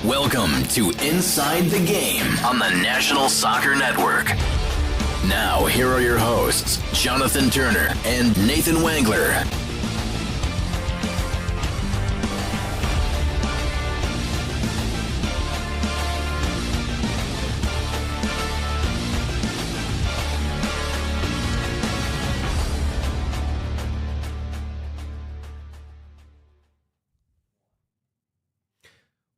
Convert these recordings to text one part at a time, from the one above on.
Welcome to Inside the Game on the National Soccer Network. Now, here are your hosts, Jonathan Turner and Nathan Wangler.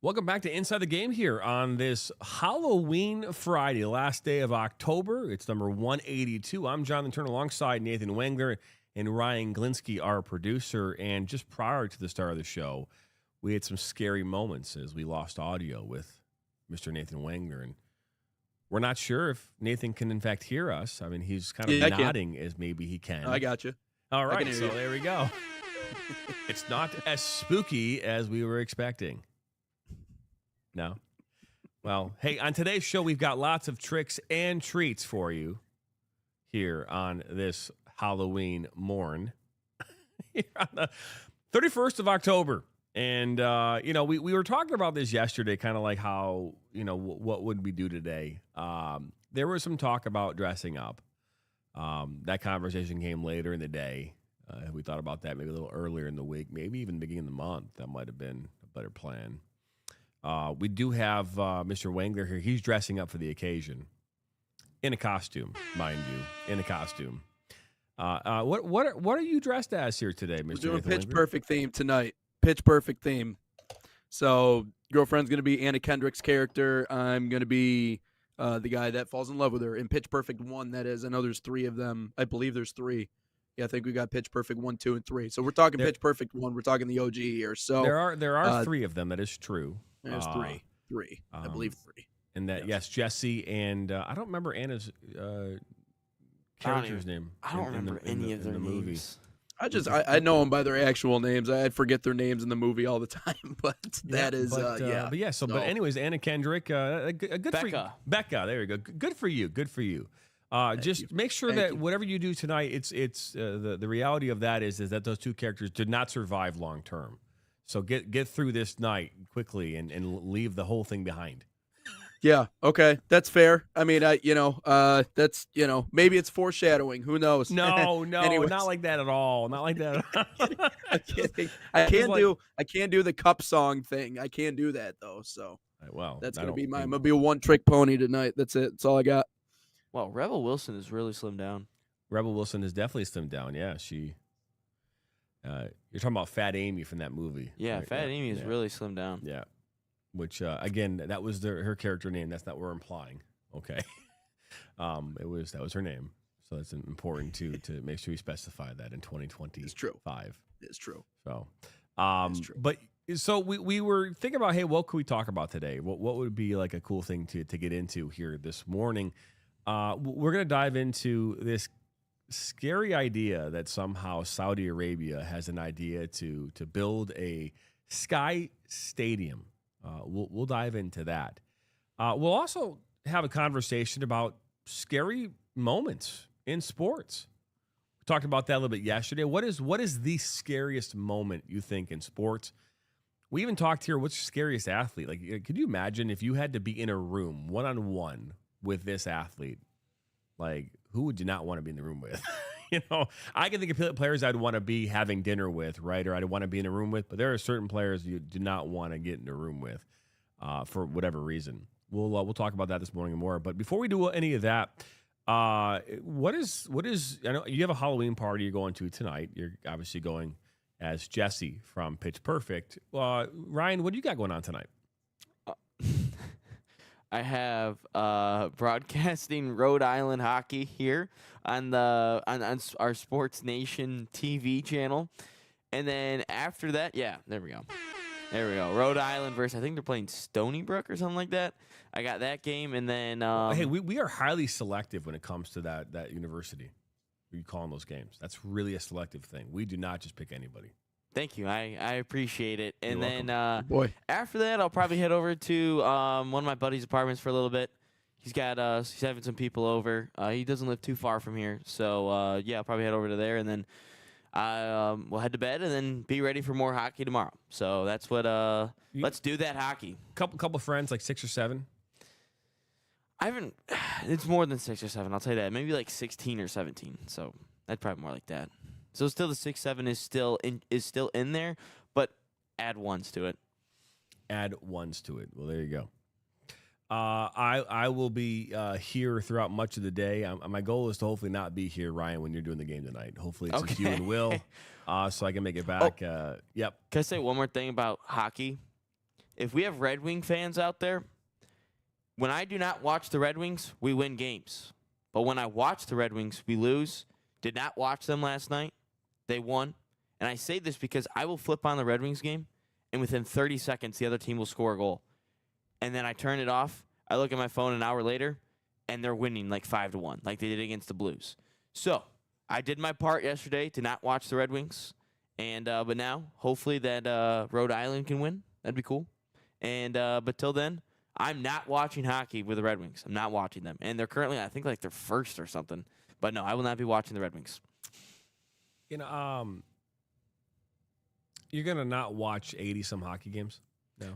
Welcome back to Inside the Game here on this Halloween Friday, last day of October. It's number 182. I'm Jonathan Turner alongside Nathan Wangler and Ryan Glinsky, our producer. And just prior to the start of the show, we had some scary moments as we lost audio with Mr. Nathan Wangler. And we're not sure if Nathan can, in fact, hear us. I mean, he's kind of nodding as maybe he can. I got you. All right, so there we go. It's not as spooky as we were expecting. No. Well, hey, on today's show, we've got lots of tricks and treats for you here on this Halloween morn. Here on the 31st of October. And, we were talking about this yesterday, kind of like how, what would we do today? There was some talk about dressing up. That conversation came later in the day. We thought about that maybe a little earlier in the week, maybe even beginning of the month. That might have been a better plan. We do have Mr. Wangler here. He's dressing up for the occasion in a costume, mind you, in a costume. What are you dressed as here today, Mr. We're doing Nathan Pitch Wangler? Perfect theme tonight. Pitch Perfect theme. So girlfriend's going to be Anna Kendrick's character. I'm going to be the guy that falls in love with her in Pitch Perfect 1, that is. I know there's 3 of them. I believe there's 3. Yeah, I think we got Pitch Perfect 1, 2, and 3. So we're talking Pitch Perfect 1. We're talking the OG here. So there are 3 of them. That is true. There's 3. I believe 3. And that, yes, Jesse and I don't remember Anna's character's name. I don't remember any of their movie. names. I know them by their actual names. I forget their names in the movie all the time, but that is yeah. But yeah, but anyways, Anna Kendrick, good Becca. for you. Becca, there you go. Good for you. Good for you. Just make sure that whatever you do tonight, it's the reality of that is that those 2 characters did not survive long term. So get through this night quickly and leave the whole thing behind. Yeah. Okay. That's fair. I mean, that's, maybe it's foreshadowing. Who knows? No, not like that at all. Not like that. I'm kidding. I can't do the cup song thing. I can't do that though. So well, that's going to be I'm going to be a one-trick pony tonight. That's it. That's all I got. Well, Rebel Wilson has really slimmed down. Rebel Wilson has definitely slimmed down. Yeah, she. You're talking about Fat Amy from that movie. Yeah, right? Fat Amy has really slimmed down. Yeah, which again, that was her character name. That's not what we're implying. Okay, that was her name. So it's important to make sure you specify that in 2025. It's true. It's true. So, it's true. But so we were thinking about, hey, what could we talk about today? What would be like a cool thing to get into here this morning? We're gonna dive into this scary idea that somehow Saudi Arabia has an idea to build a sky stadium. We'll dive into that. We'll also have a conversation about scary moments in sports. We talked about that a little bit yesterday. What is the scariest moment you think in sports? We even talked here, what's your scariest athlete? Like, could you imagine if you had to be in a room one-on-one with this athlete? Like, who would you not want to be in the room with? I can think of players I'd want to be having dinner with, right? Or I'd want to be in a room with, but there are certain players you do not want to get in a room with for whatever reason. We'll talk about that this morning and more. But before we do any of that, what is? I know you have a Halloween party you're going to tonight. You're obviously going as Jesse from Pitch Perfect. Ryan, what do you got going on tonight? I have broadcasting Rhode Island hockey here on our Sports Nation TV channel, and then after that, there we go. Rhode Island versus, I think they're playing Stony Brook or something like that. I got that game, and then hey, we are highly selective when it comes to that university. We call in those games. That's really a selective thing. We do not just pick anybody. Thank you. I appreciate it. And You're then Boy. after that, I'll probably head over to one of my buddy's apartments for a little bit. He's having some people over. He doesn't live too far from here, so yeah, I'll probably head over to there, and then we'll head to bed, and then be ready for more hockey tomorrow. So that's what. Let's do that hockey. Couple friends, like 6 or 7. I haven't. It's more than 6 or 7. I'll tell you that. Maybe like 16 or 17. So that's probably more like that. So still, the 6, 7 is still in there, but add ones to it. Add ones to it. Well, there you go. I will be here throughout much of the day. My goal is to hopefully not be here, Ryan, when you're doing the game tonight. Hopefully it's just you and Will, so I can make it back. Yep. Can I say one more thing about hockey? If we have Red Wing fans out there, when I do not watch the Red Wings, we win games. But when I watch the Red Wings, we lose. Did not watch them last night. They won. And I say this because I will flip on the Red Wings game, and within 30 seconds, the other team will score a goal. And then I turn it off. I look at my phone an hour later, and they're winning like 5-1, like they did against the Blues. So I did my part yesterday to not watch the Red Wings. And but now, hopefully that Rhode Island can win. That'd be cool. And but till then, I'm not watching hockey with the Red Wings. I'm not watching them. And they're currently, I think, like they're first or something. But no, I will not be watching the Red Wings. You know, you're gonna not watch 80-some hockey games?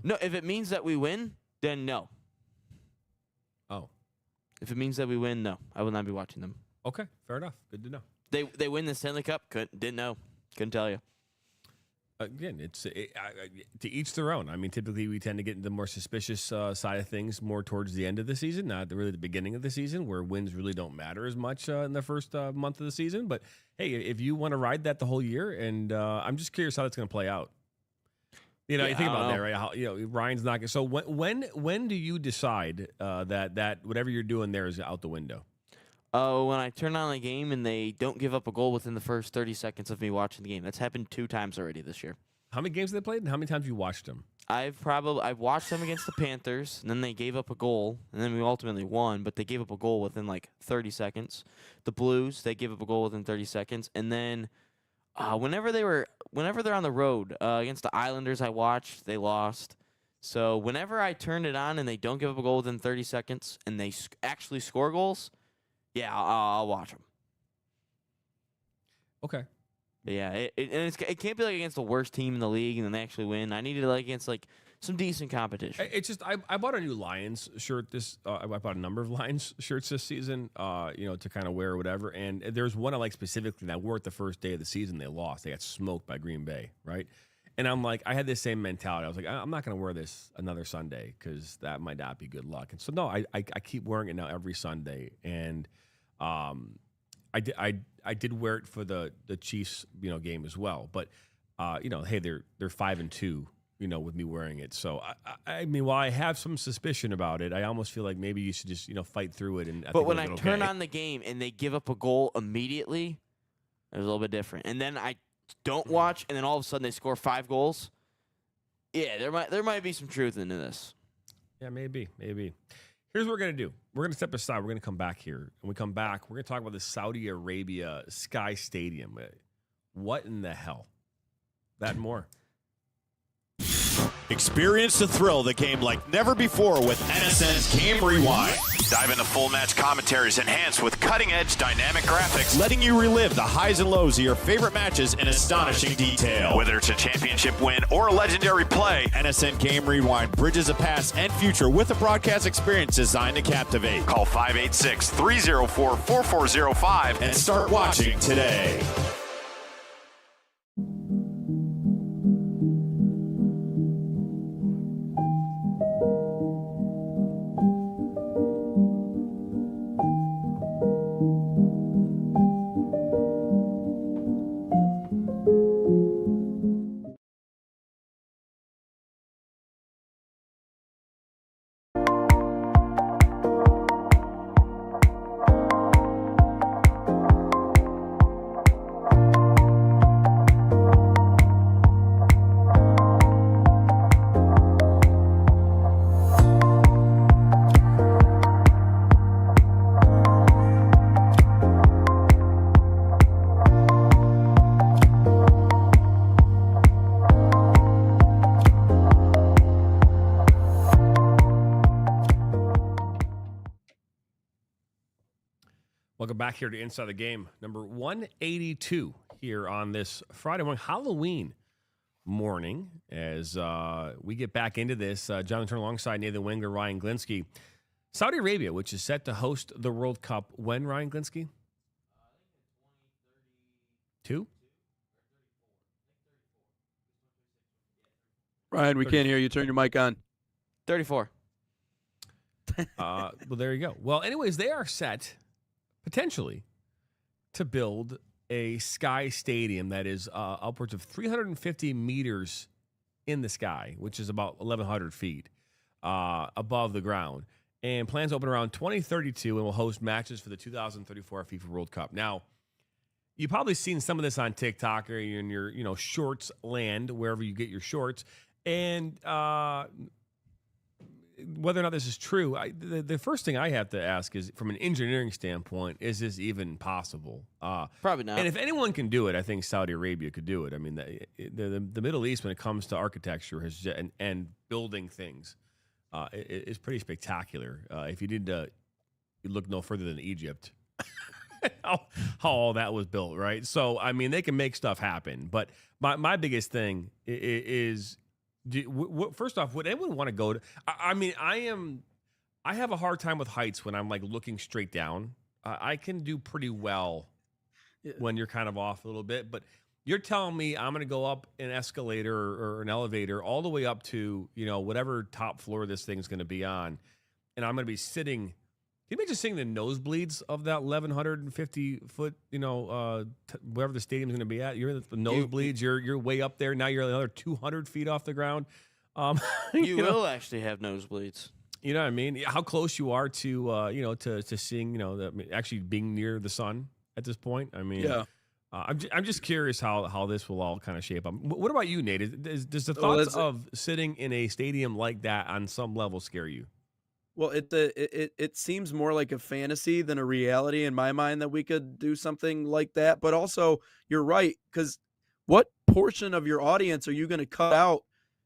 No, if it means that we win, then no. Oh. If it means that we win, no. I will not be watching them. Okay, fair enough. Good to know. They win the Stanley Cup? Didn't know. Couldn't tell you. Again, it's to each their own. I mean, typically we tend to get into the more suspicious side of things more towards the end of the season, not really the beginning of the season, where wins really don't matter as much in the first month of the season. But hey, if you want to ride that the whole year, and I'm just curious how that's going to play out. You know, you think about that, right? How, Ryan's not going to. So when do you decide that whatever you're doing there is out the window? When I turn on the game and they don't give up a goal within the first 30 seconds of me watching the game. That's happened 2 times already this year. How many games have they played, and how many times have you watched them? I've watched them against the Panthers, and then they gave up a goal, and then we ultimately won, but they gave up a goal within like 30 seconds. The Blues, they gave up a goal within 30 seconds, and then whenever they're on the road against the Islanders, I watched, they lost. So whenever I turn it on and they don't give up a goal within 30 seconds, and they actually score goals, yeah, I'll watch them. Okay. But yeah, it can't be like against the worst team in the league and then they actually win. I need it like against like some decent competition. It's just I bought a new Lions shirt I bought a number of Lions shirts this season, to kind of wear or whatever. And there's one I like specifically that I wore it the first day of the season. They lost. They got smoked by Green Bay, right? And I'm like, I had this same mentality. I was like, I'm not going to wear this another Sunday because that might not be good luck. And so no, I keep wearing it now every Sunday. And I did wear it for the Chiefs game as well. But hey, they're 5-2. With me wearing it. So, I mean, while I have some suspicion about it, I almost feel like maybe you should just, fight through it. But when I turn on the game and they give up a goal immediately, it's a little bit different. And then I don't watch, and then all of a sudden they score 5 goals. Yeah, there might be some truth into this. Yeah, maybe. Here's what we're going to do. We're going to step aside. We're going to come back here. When we come back, we're going to talk about the Saudi Arabia Sky Stadium. What in the hell? That and more. Experience the thrill of the game like never before with NSN's Game Rewind. Dive into full match commentaries enhanced with cutting-edge dynamic graphics, Letting you relive the highs and lows of your favorite matches in astonishing detail. whether it's a championship win or a legendary play. NSN Game Rewind bridges the past and future with a broadcast experience designed to captivate. Call 586-304-4405 And start watching today. Welcome back here to Inside the Game, number 182 here on this Friday morning, Halloween morning, as we get back into this. Jonathan Turner alongside Nathan Wengler, Ryan Glinsky. Saudi Arabia, which is set to host the World Cup when, Ryan Glinsky? 2? Ryan, we can't hear you. Turn your mic on. 34. Well, there you go. Well, anyways, they are set potentially to build a sky stadium that is upwards of 350 meters in the sky, which is about 1,100 feet above the ground. And plans to open around 2032 and will host matches for the 2034 FIFA World Cup. Now, you've probably seen some of this on TikTok or in your shorts land, wherever you get your shorts. And whether or not this is true, the first thing I have to ask is, from an engineering standpoint, is this even possible? Probably not. And if anyone can do it, I think Saudi Arabia could do it. I mean, the Middle East, when it comes to architecture and building things, is pretty spectacular. If you need to look no further than Egypt, how all that was built, right? So, I mean, they can make stuff happen. But my biggest thing is, first off, would anyone want to go to? I mean, I have a hard time with heights when I'm like looking straight down. I can do pretty well when you're kind of off a little bit, but you're telling me I'm going to go up an escalator or an elevator all the way up to whatever top floor this thing is going to be on, and I'm going to be sitting. Can you imagine seeing the nosebleeds of that 1,150 foot, wherever the stadium's going to be at? You're in the nosebleeds. You're way up there. Now you're another 200 feet off the ground. You will actually have nosebleeds. You know what I mean? How close you are to, to seeing, actually being near the sun at this point. I mean, Yeah. I'm just curious how this will all kind of shape up. What about you, Nate? Does the thoughts of sitting in a stadium like that on some level scare you? Well, it seems more like a fantasy than a reality in my mind that we could do something like that. But also, you're right, because what portion of your audience are you going to cut out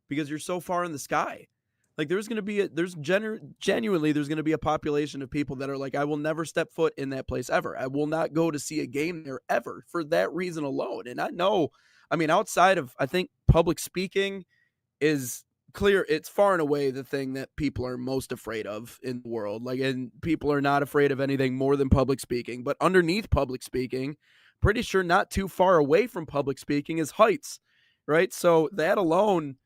because you're so far in the sky? Like, there's going to be genuinely there's going to be a population of people that are like, I will never step foot in that place ever. I will not go to see a game there ever for that reason alone. And I mean, outside of, I think public speaking is clear, it's far and away the thing that people are most afraid of in the world. Like, and people are not afraid of anything more than public speaking. But underneath public speaking, pretty sure not too far away from public speaking is heights, right? So that alone,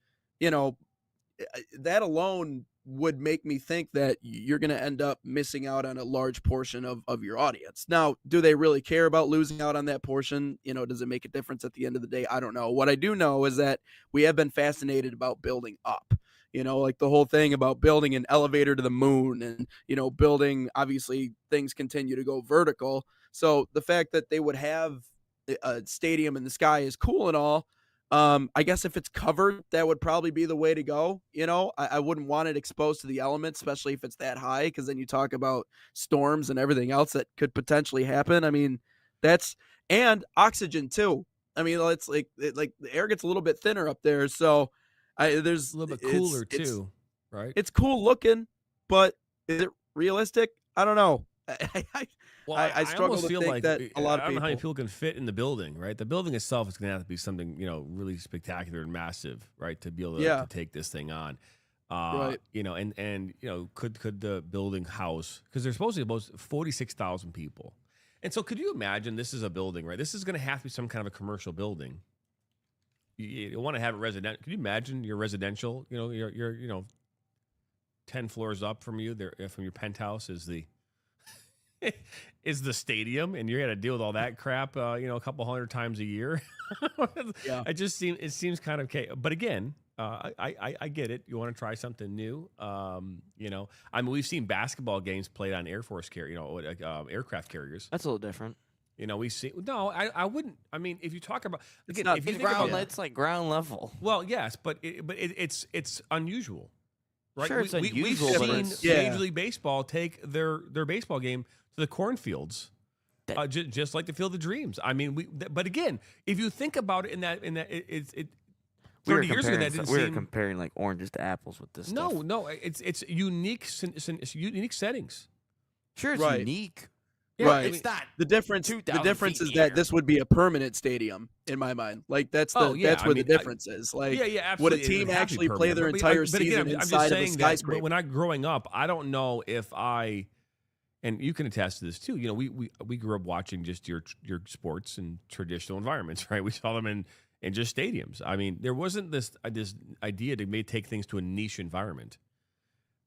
would make me think that you're going to end up missing out on a large portion of your audience. Now, do they really care about losing out on that portion? Does it make a difference at the end of the day? I don't know. What I do know is that we have been fascinated about building up, like the whole thing about building an elevator to the moon and, building, obviously things continue to go vertical. So the fact that they would have a stadium in the sky is cool and all. I guess if it's covered, that would probably be the way to go. I wouldn't want it exposed to the elements, especially if it's that high, because then you talk about storms and everything else that could potentially happen. I mean, and oxygen too. I mean, it's like the air gets a little bit thinner up there, so there's A little bit cooler too, right? It's cool looking, but is it realistic? I don't know. I struggle almost to feel think like that a lot of I don't know how many people. people can fit in the building, right? The building itself is going to have to be something, really spectacular and massive, right, to be able to take this thing on. Right. And could the building house, because there's supposed to be about 46,000 people. And so could you imagine, this is a building, right? This is going to have to be some kind of a commercial building. You want to have it residential. Can you imagine your residential, your 10 floors up from you, there from your penthouse is the is the stadium, and you're gonna deal with all that crap, a couple hundred times a year. Yeah. It seems kind of chaos. But again, I get it. You want to try something new. I mean, we've seen basketball games played on aircraft carriers. That's a little different. We see. No, I wouldn't. I mean, if you talk about again, not if you It's think about It's like ground level. well, yes, but it's unusual, right? Sure, it's We've unusual, but seen it's- Yeah. Major League Baseball take their baseball game to the cornfields, just like the Field of Dreams. I mean, but again, if you think about it, in that it 30 years ago, that didn't we were seem. comparing like oranges to apples with this stuff. No, it's unique settings. Sure, it's Right. unique. Right. It's not. The difference 2,000 is feet in the that air. this would be a permanent stadium in my mind. Like that's Oh, yeah, that's I where mean, the difference is. Like yeah, would a absolutely. It team would have to be actually play permanent. their But entire again, season I'm just inside of a saying that skyscraper? when I growing up, I don't know if I, and you can attest to this too. You know, we grew up watching just your sports in traditional environments, right? We saw them in just stadiums. I mean, there wasn't this idea to take things to a niche environment.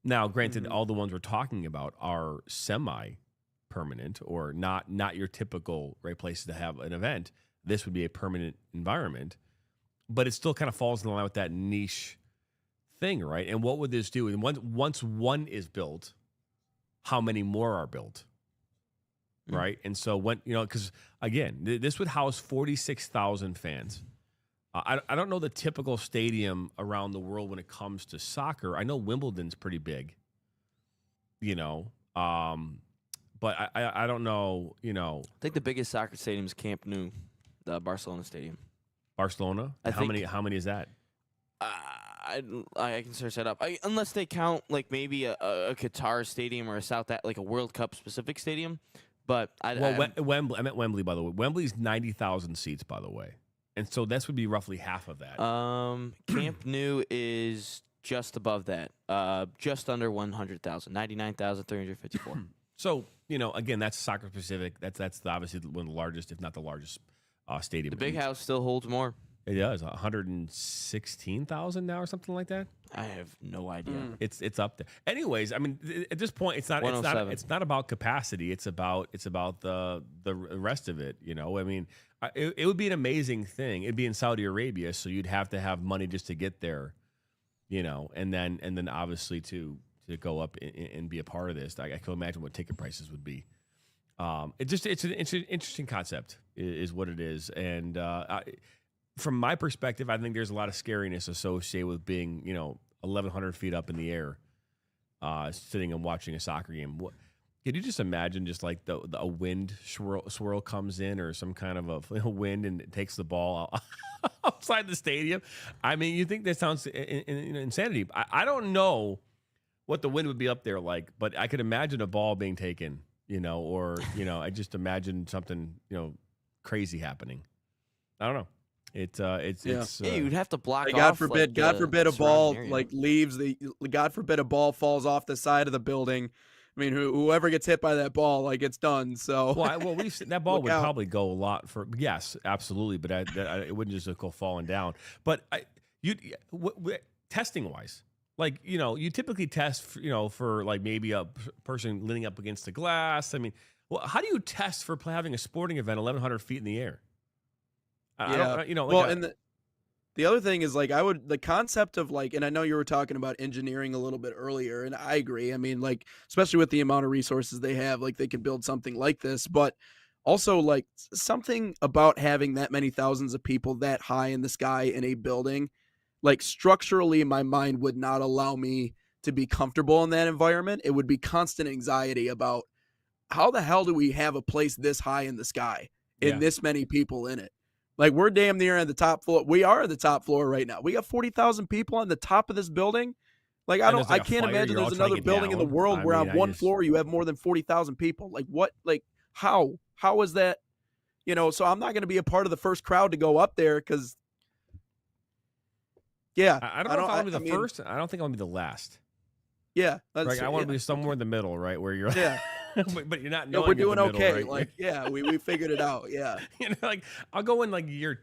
Now, granted, all the ones we're talking about are semi-permanent or not your typical places to have an event. This would be a permanent environment, but it still kind of falls in line with that niche thing, right? And what would this do? And once one is built, how many more are built, right? And so because again, this would house 46,000 fans. I don't know the typical stadium around the world when it comes to soccer. I know Wimbledon's pretty big, but I don't know, I think the biggest soccer stadium is Camp Nou, the Barcelona stadium. Barcelona. How many is that? I can search that up. Unless they count like maybe a Qatar stadium or like a World Cup specific stadium. But Wembley. I meant Wembley, by the way. Wembley's 90,000 seats, by the way, and so this would be roughly half of that. Camp Nou is just above that, just under 100,000, 99,354. So again, that's soccer specific. That's obviously one of the largest, if not the largest, stadium. The Big House still holds more. It does 116,000 now or something like that. I have no idea. It's up there. Anyways, I mean, at this point, it's not about capacity. It's about the rest of it. I mean, it would be an amazing thing. It'd be in Saudi Arabia, so you'd have to have money just to get there. And then obviously to go up and be a part of this. I can imagine what ticket prices would be. It's an interesting concept, is what it is, and from my perspective, I think there's a lot of scariness associated with being, 1,100 feet up in the air, sitting and watching a soccer game. Could you just imagine just like a wind swirl comes in, or some kind of a wind and it takes the ball outside the stadium? I mean, you think that sounds insanity. I don't know what the wind would be up there like, but I could imagine a ball being taken, or I just imagine something crazy happening. I don't know. It's you'd have to block off. God forbid a ball area. leaves God forbid a ball falls off the side of the building. I mean, whoever gets hit by that ball, it's done. So we've seen that ball would probably go a lot for. Yes, absolutely, but it wouldn't just go falling down. But testing wise, you typically test for like maybe a person leaning up against the glass. I mean, how do you test for having a sporting event 1,100 feet in the air? And the other thing is the concept of and I know you were talking about engineering a little bit earlier, and I agree. I mean, especially with the amount of resources they have, they could build something like this, but also something about having that many thousands of people that high in the sky in a building, structurally, my mind would not allow me to be comfortable in that environment. It would be constant anxiety about how the hell do we have a place this high in the sky and this many people in it. We're damn near at the top floor. We are at the top floor right now. We got 40,000 people on the top of this building. I can't imagine there's another building in the world where on one floor you have more than 40,000 people. How is that? So I'm not going to be a part of the first crowd to go up there because, I don't know if I want to be the first. I don't think I want to be the last. Yeah, I want to be somewhere in the middle, right, where you're. Yeah. but you're not. No, we're doing middle, okay. Right? We figured it out. Yeah. I'll go in year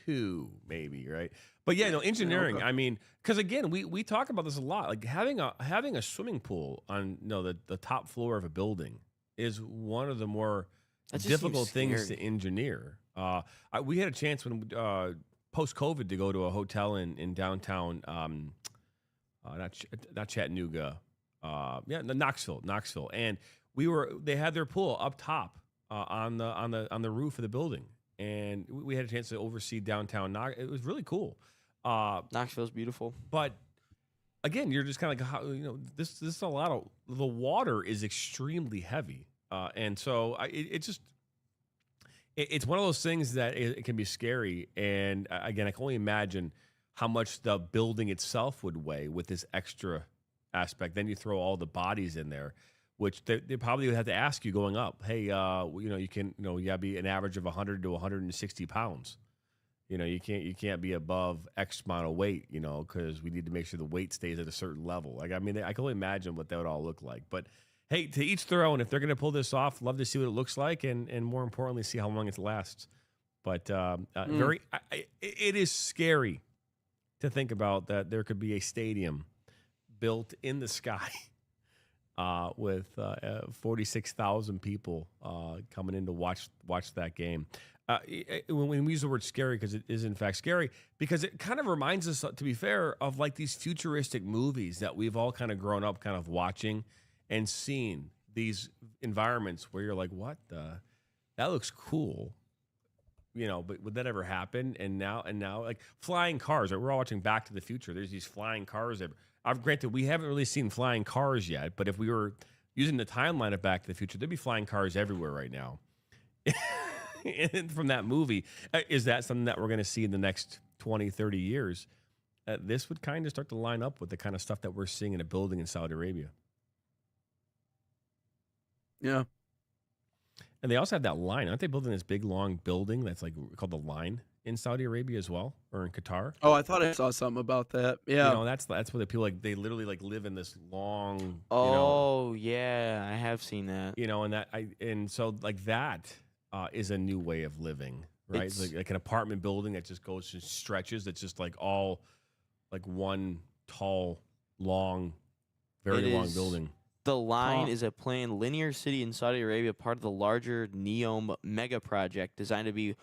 2 maybe, right? But engineering. Okay. I mean, because again, we talk about this a lot. Having a swimming pool on the top floor of a building is one of the more difficult things to engineer. We had a chance when post COVID to go to a hotel in downtown, not Chattanooga. Knoxville, and they had their pool up top on the roof of the building, and we had a chance to oversee downtown. It was really cool. Knoxville's beautiful, but again, you're just kind of this is a lot of the water is extremely heavy, and so it's one of those things that it can be scary. And again, I can only imagine how much the building itself would weigh with this extra aspect. Then you throw all the bodies in there. which they probably would have to ask you going up. Hey, you gotta be an average of 100 to 160 pounds. You can't be above X amount of weight, because we need to make sure the weight stays at a certain level. I can only imagine what that would all look like. But hey, to each their own. If they're going to pull this off, love to see what it looks like, and more importantly, see how long it lasts. But it is scary to think about that there could be a stadium built in the sky with 46,000 people coming in to watch that game. When we use the word scary, because it is in fact scary, because it kind of reminds us, to be fair, of like these futuristic movies that we've all kind of grown up kind of watching and seeing, these environments where you're like, what that looks cool, but would that ever happen? And now like flying cars, right? We're all watching Back to the Future. There's these flying cars. Granted, we haven't really seen flying cars yet, but if we were using the timeline of Back to the Future, there'd be flying cars everywhere right now. From that movie. Is that something that we're going to see in the next 20, 30 years? This would kind of start to line up with the kind of stuff that we're seeing in a building in Saudi Arabia. Yeah. And they also have that line. Aren't they building this big, long building that's like called the Line in Saudi Arabia as well, or in Qatar? Oh, I thought I saw something about that. Yeah. That's where the people, like, they literally like live in this long. Oh, yeah, I have seen that. And so like that is a new way of living, right? It's like an apartment building that just goes and stretches. That's just like all like one tall, long, very long building. The Line is a planned linear city in Saudi Arabia, part of the larger NEOM mega project designed to be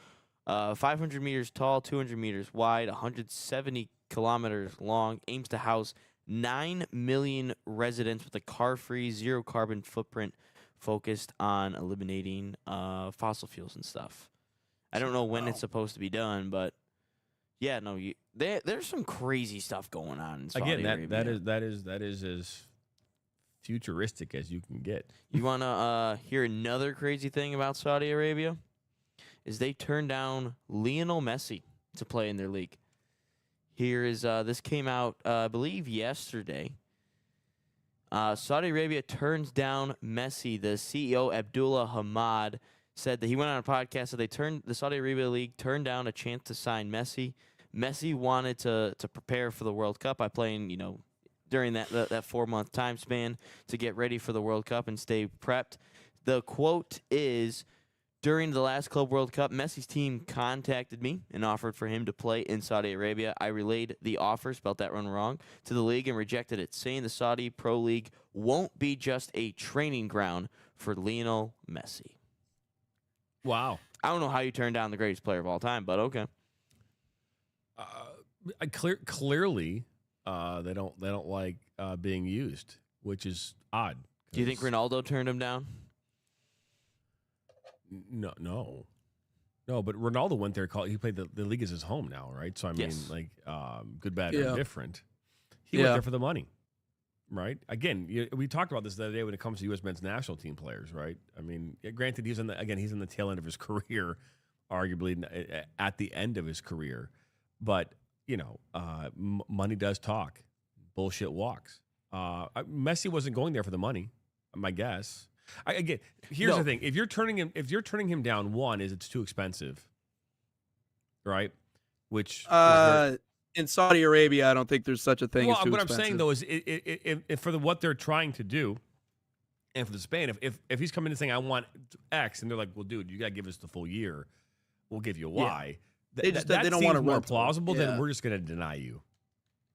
500 meters tall, 200 meters wide, 170 kilometers long, aims to house 9 million residents with a car-free, zero-carbon footprint focused on eliminating fossil fuels and stuff. I don't know when it's supposed to be done, but yeah, no, there's some crazy stuff going on in Saudi Arabia. that is as futuristic as you can get. You want to hear another crazy thing about Saudi Arabia? Is they turned down Lionel Messi to play in their league. Here is this came out, I believe, yesterday. Saudi Arabia turns down Messi. The CEO, Abdullah Hamad, said that he went on a podcast that the Saudi Arabia League turned down a chance to sign Messi. Messi wanted to prepare for the World Cup by playing, during that 4-month time span to get ready for the World Cup and stay prepped. The quote is, during the last Club World Cup, Messi's team contacted me and offered for him to play in Saudi Arabia. I relayed the offer, spelled that one wrong, to the league and rejected it, saying the Saudi Pro League won't be just a training ground for Lionel Messi. Wow. I don't know how you turn down the greatest player of all time, but okay. Clearly, they don't like being used, which is odd. Do you think Ronaldo turned him down? No. But Ronaldo went there. He played the league as his home now, right? So I mean, good, bad, or indifferent. He went there for the money, right? Again, we talked about this the other day when it comes to U.S. men's national team players, right? I mean, granted, he's in the tail end of his career, arguably at the end of his career, but money does talk, bullshit walks. Messi wasn't going there for the money, my guess. Here's the thing: if you're turning him down, one is it's too expensive, right? Which in Saudi Arabia, I don't think there's such a thing. Well, what I'm saying though is, if for what they're trying to do, and for the Spain, if he's coming in saying I want X, and they're like, well, dude, you got to give us the full year, we'll give you Y. They don't want to more plausible. Then we're just going to deny you.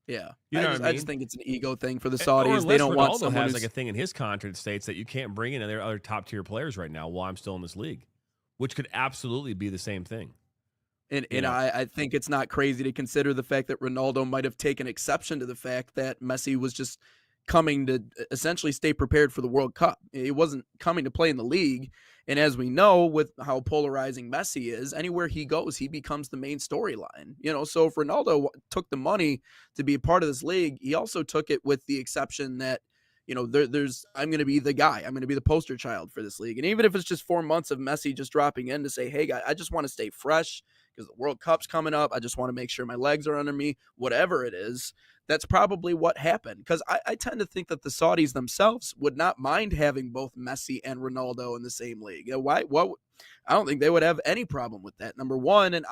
Yeah, I just think it's an ego thing for the Saudis. They don't Ronaldo want someone has like a thing in his contract that states that you can't bring in other top tier players right now while I'm still in this league, which could absolutely be the same thing. And I think it's not crazy to consider the fact that Ronaldo might have taken exception to the fact that Messi was just coming to essentially stay prepared for the World Cup. He wasn't coming to play in the league. And as we know, with how polarizing Messi is, anywhere he goes, he becomes the main storyline. So if Ronaldo took the money to be a part of this league, he also took it with the exception that, there's I'm going to be the guy. I'm going to be the poster child for this league. And even if it's just 4 months of Messi just dropping in to say, hey, guy, I just want to stay fresh because the World Cup's coming up. I just want to make sure my legs are under me, whatever it is, that's probably what happened. Because I tend to think that the Saudis themselves would not mind having both Messi and Ronaldo in the same league. Why? I don't think they would have any problem with that. Number one, and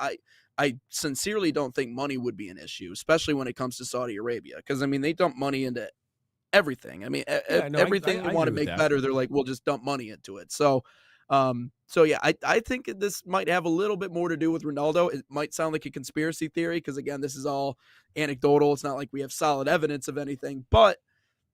I sincerely don't think money would be an issue, especially when it comes to Saudi Arabia. Because, I mean, they dump money into everything. I mean, everything they want to make better, they're like, we'll just dump money into it. So, yeah, I think this might have a little bit more to do with Ronaldo. It might sound like a conspiracy theory because, again, this is all anecdotal. It's not like we have solid evidence of anything, but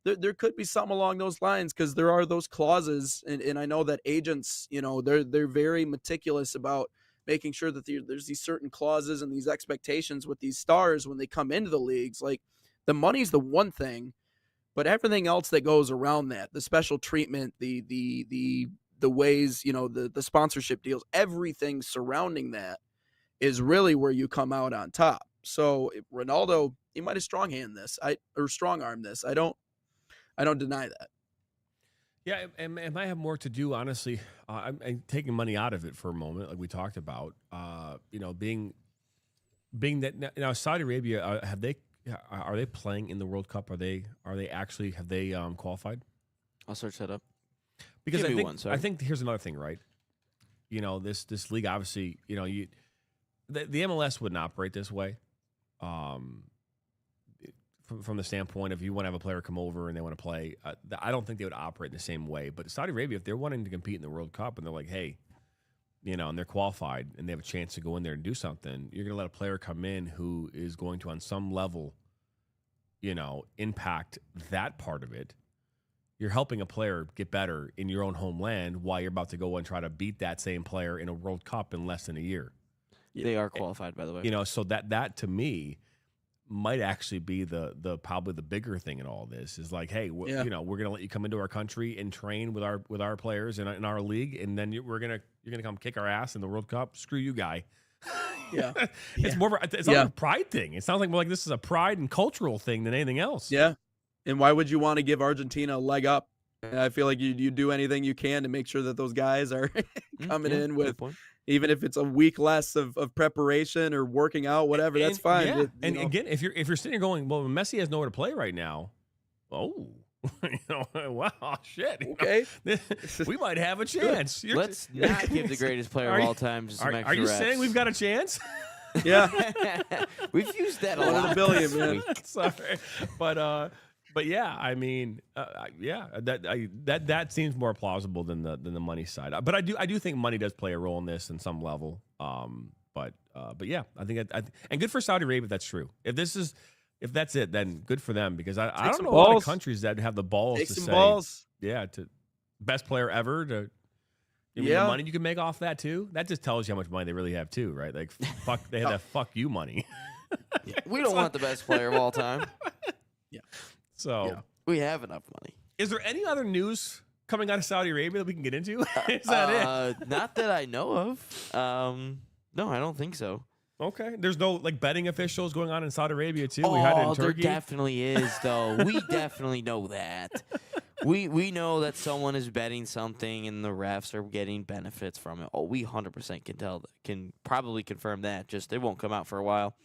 there could be something along those lines because there are those clauses, and I know that agents, they're very meticulous about making sure that there's these certain clauses and these expectations with these stars when they come into the leagues. Like, the money's the one thing, but everything else that goes around that, the special treatment, the ways, the sponsorship deals, everything surrounding that is really where you come out on top. So Ronaldo, he might have strong arm this. I don't deny that. Yeah, it might have more to do, honestly. I'm taking money out of it for a moment, like we talked about. Being that now Saudi Arabia, are they playing in the World Cup? Have they qualified? I'll search that up. Because I think here's another thing, right? This league, obviously, the MLS wouldn't operate this way. From the standpoint of you want to have a player come over and they want to play, I don't think they would operate in the same way. But Saudi Arabia, if they're wanting to compete in the World Cup and they're like, hey, and they're qualified and they have a chance to go in there and do something, you're going to let a player come in who is going to, on some level, impact that part of it. You're helping a player get better in your own homeland while you're about to go and try to beat that same player in a World Cup in less than a year. They are qualified, by the way. So that to me might actually be the probably the bigger thing in all this is like, hey, we're going to let you come into our country and train with our players in our league, and then you're going to come kick our ass in the World Cup. Screw you, guy. Yeah. It's more of it's not a pride thing. It sounds like more like this is a pride and cultural thing than anything else. Yeah. And why would you want to give Argentina a leg up? I feel like you do anything you can to make sure that those guys are coming in with, even if it's a week less of preparation or working out, whatever, that's fine. Yeah. Again, if you're sitting there going, well, Messi has nowhere to play right now. Oh, wow, shit. Okay. We might have a chance. Let's not give the greatest player of all time just some extra Are you reps. saying we've got a chance? Yeah. We've used that a One lot. in a billion, man. Sorry. But yeah, I mean, that seems more plausible than the money side. But I do think money does play a role in this in some level. But yeah, I think and good for Saudi Arabia if that's true. If that's it, then good for them because I don't know a lot of countries that have the balls to say, to best player ever to. The money you can make off that too. That just tells you how much money they really have too, right? Like they have that fuck you money. We don't want the best player of all time. Yeah. So we have enough money. Is there any other news coming out of Saudi Arabia that we can get into? Is that it? Not that I know of. No, I don't think so. Okay. There's no betting officials going on in Saudi Arabia too. Oh, we had it in Turkey. There definitely is though. We definitely know that. We know that someone is betting something and the refs are getting benefits from it. Oh, we 100% can probably confirm that. Just it won't come out for a while.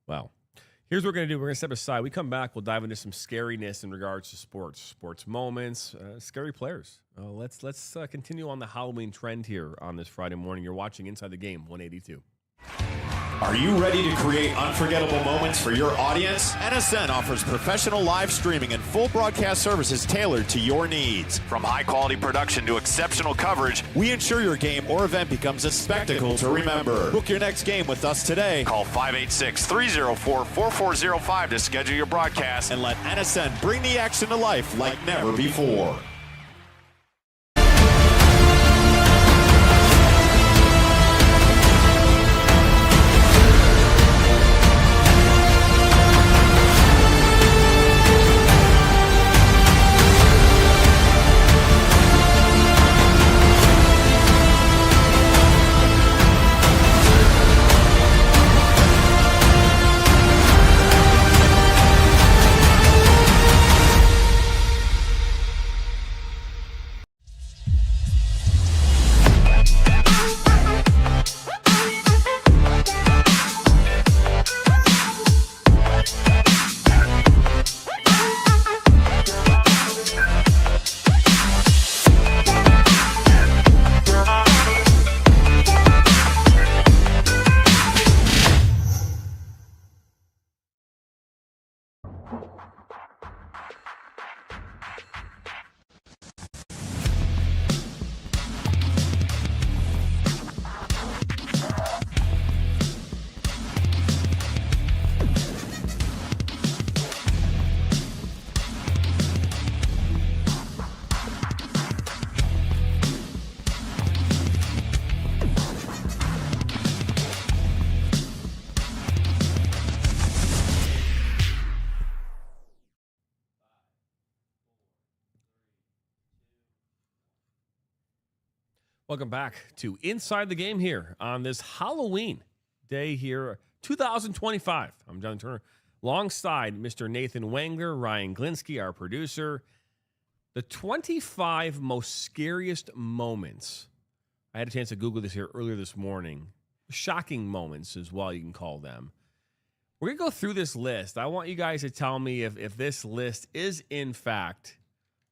Well, here's what we're going to do. We're going to step aside. We come back. We'll dive into some scariness in regards to sports moments, scary players. Let's continue on the Halloween trend here on this Friday morning. You're watching Inside the Game 182. Are you ready to create unforgettable moments for your audience? NSN offers professional live streaming and full broadcast services tailored to your needs. From high-quality production to exceptional coverage, we ensure your game or event becomes a spectacle to remember. Book your next game with us today. Call 586-304-4405 to schedule your broadcast. And let NSN bring the action to life like never before. Welcome back to Inside the Game here on this Halloween day here, 2025. I'm John Turner, alongside Mr. Nathan Wangler, Ryan Glinsky, our producer. The 25 most scariest moments. I had a chance to Google this here earlier this morning. Shocking moments is what you can call them. We're going to go through this list. I want you guys to tell me if this list is, in fact,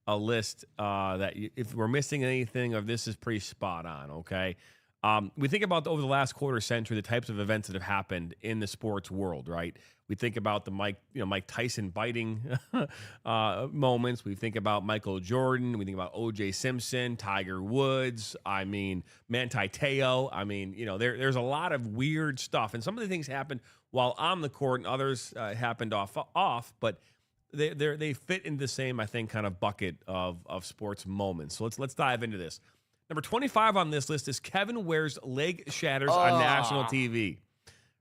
a list if we're missing anything, or if this is pretty spot on, okay? We think about over the last quarter century, the types of events that have happened in the sports world, right? We think about the Mike Tyson biting moments. We think about Michael Jordan. We think about O.J. Simpson, Tiger Woods. I mean, Manti Te'o. I mean, there's a lot of weird stuff, and some of the things happened while on the court, and others happened off. But they fit into the same, I think, kind of bucket of sports moments. So let's dive into this. Number 25 on this list is Kevin Ware's leg shatters on national TV.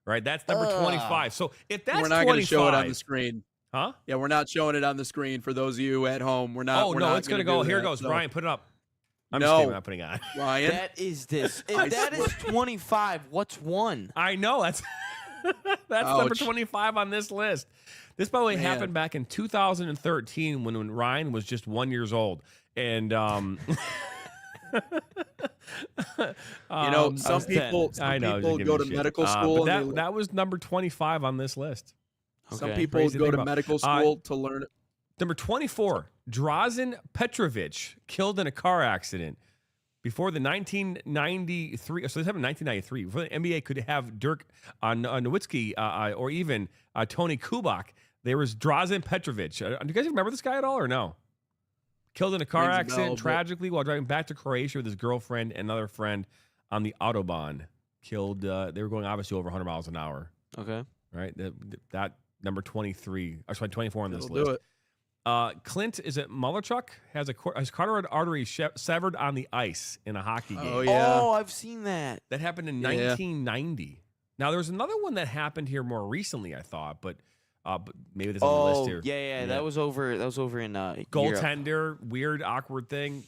Right, that's number 25. So if that's we're not going to show it on the screen, huh? Yeah, we're not showing it on the screen for those of you at home. We're not. Oh no, it's going to go. Here it goes. So. Ryan, put it up. I'm no, just kidding, I'm not putting it on. Ryan, that is this. If that is 25, what's one? I know that's number 25 on this list. This, by the way, happened back in 2013 when Ryan was just 1 year old, and some people go to medical school. But that was number 25 on this list. Okay. Some people go to medical school to learn it. Number 24, Drazen Petrovic killed in a car accident. Before the 1993, so this happened in 1993, before the NBA could have Dirk Nowitzki or even Tony Kubac, there was Drazen Petrovic. Do you guys remember this guy at all or no? Killed in a car accident tragically while driving back to Croatia with his girlfriend and another friend on the Autobahn. Killed. They were going obviously over 100 miles an hour. Okay. Right. That number 23. Or sorry, 24 on this That'll list. do it. Clint, is it Malarchuk? Has carotid artery severed on the ice in a hockey game. Oh yeah. Oh, I've seen that. That happened in 1990. Now there's another one that happened here more recently, I thought, but maybe there's on the list here. Yeah. That was over in goaltender, Europe. weird, awkward thing.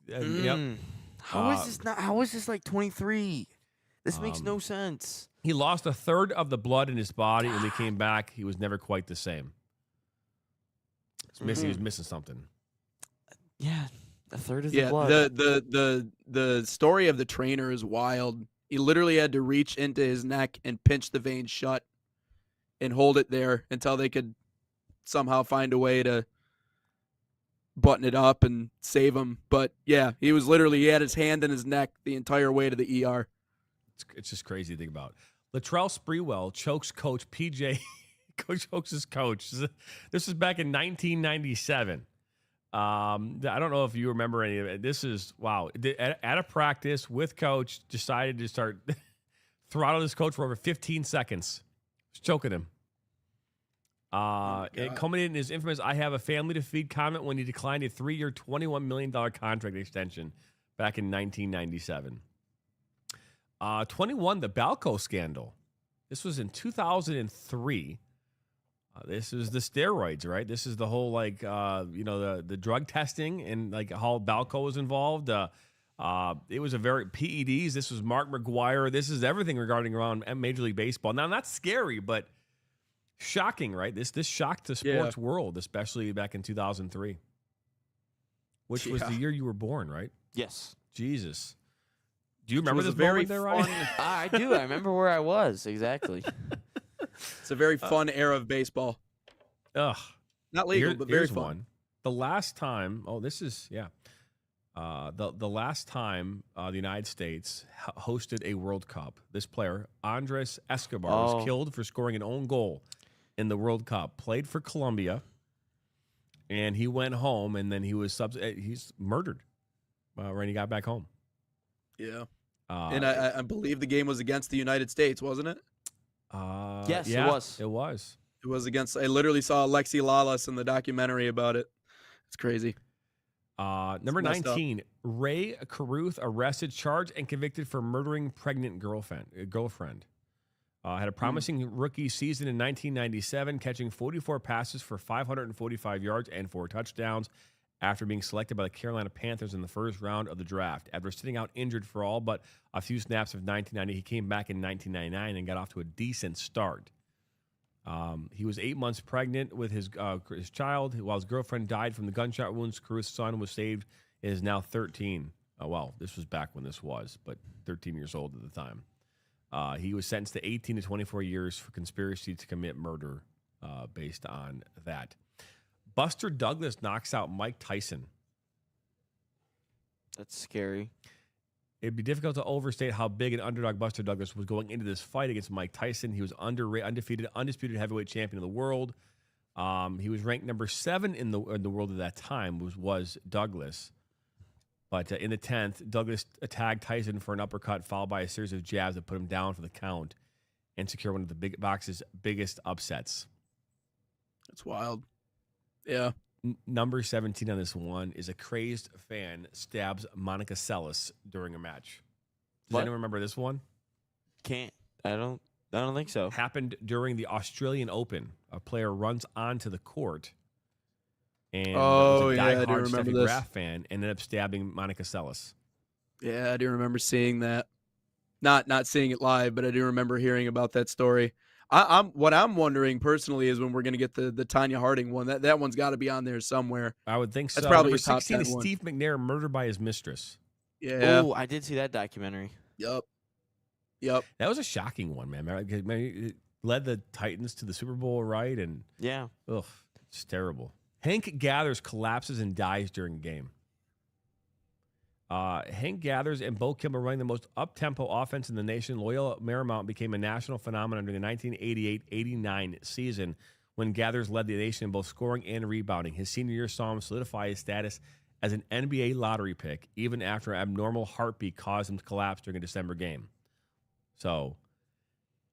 Yep. How is this like 23? This makes no sense. He lost a third of the blood in his body, and when he came back, he was never quite the same. He was missing something. Yeah, a third of the blood. The story of the trainer is wild. He literally had to reach into his neck and pinch the vein shut and hold it there until they could somehow find a way to button it up and save him. But yeah, he had his hand in his neck the entire way to the ER. It's just crazy to think about. Latrell Sprewell chokes coach PJ. Chokes his coach. This is back in 1997. I don't know if you remember any of it. This is, wow. At a practice with coach, decided to start throttle his coach for over 15 seconds. Just choking him. It culminated in his infamous "I have a family to feed" comment when he declined a 3-year, $21 million contract extension back in 1997. 21, the Balco scandal. This was in 2003. This is the steroids, right? This is the whole, the drug testing and, how Balco was involved. It was a very PEDs. This was Mark McGuire. This is everything regarding around Major League Baseball. Now, not scary, but shocking, right? This shocked the sports world, especially back in 2003, which was the year you were born, right? Yes. Jesus. Do you remember this very moment there, Ryan? I do. I remember where I was exactly. It's a very fun era of baseball. Ugh. Not legal, but very fun. One. The last time, the last time the United States hosted a World Cup, this player, Andres Escobar, was killed for scoring an own goal in the World Cup. Played for Colombia, and he went home, and then he was he's murdered when he got back home. Yeah. And I believe the game was against the United States, wasn't it? Yes, yeah, it was. It was. It was against. I literally saw Alexi Lalas in the documentary about it. It's crazy. Number 19, Ray Caruth arrested, charged, and convicted for murdering pregnant girlfriend. Had a promising rookie season in 1997, catching 44 passes for 545 yards and 4 touchdowns. after being selected by the Carolina Panthers in the first round of the draft. After sitting out injured for all but a few snaps of 1990, he came back in 1999 and got off to a decent start. He was 8 months pregnant with his child. While his girlfriend died from the gunshot wounds, Caruth's son was saved and is now 13. Well, this was back when this was, but 13 years old at the time. He was sentenced to 18 to 24 years for conspiracy to commit murder based on that. Buster Douglas knocks out Mike Tyson. That's scary. It'd be difficult to overstate how big an underdog Buster Douglas was going into this fight against Mike Tyson. He was undefeated, undisputed heavyweight champion of the world. He was ranked number 7 in the world at that time, was Douglas. But in the 10th, Douglas tagged Tyson for an uppercut, followed by a series of jabs that put him down for the count and secure one of the big box's biggest upsets. That's wild. Yeah. Number 17 on this one is a crazed fan stabs Monica Seles during a match. Does What? anyone remember this one? I don't think so. Happened during the Australian Open. A player runs onto the court and Oh, was a yeah, I do diehard remember Steffi this. Graf fan, ended up stabbing Monica Seles. Yeah, I do remember seeing that. Not seeing it live, but I do remember hearing about that story. What I'm wondering personally is when we're going to get the Tanya Harding one. That one's got to be on there somewhere. I would think so. That's probably Number a top 16 is 10 one. Steve McNair, murdered by his mistress. Yeah. Oh, I did see that documentary. Yep. That was a shocking one, man. It led the Titans to the Super Bowl, right? And Yeah. it's terrible. Hank Gathers collapses and dies during a game. Hank Gathers and Bo Kimball running the most up-tempo offense in the nation. Loyola Marymount became a national phenomenon during the 1988-89 season when Gathers led the nation in both scoring and rebounding. His senior year saw him solidify his status as an NBA lottery pick, even after an abnormal heartbeat caused him to collapse during a December game. So,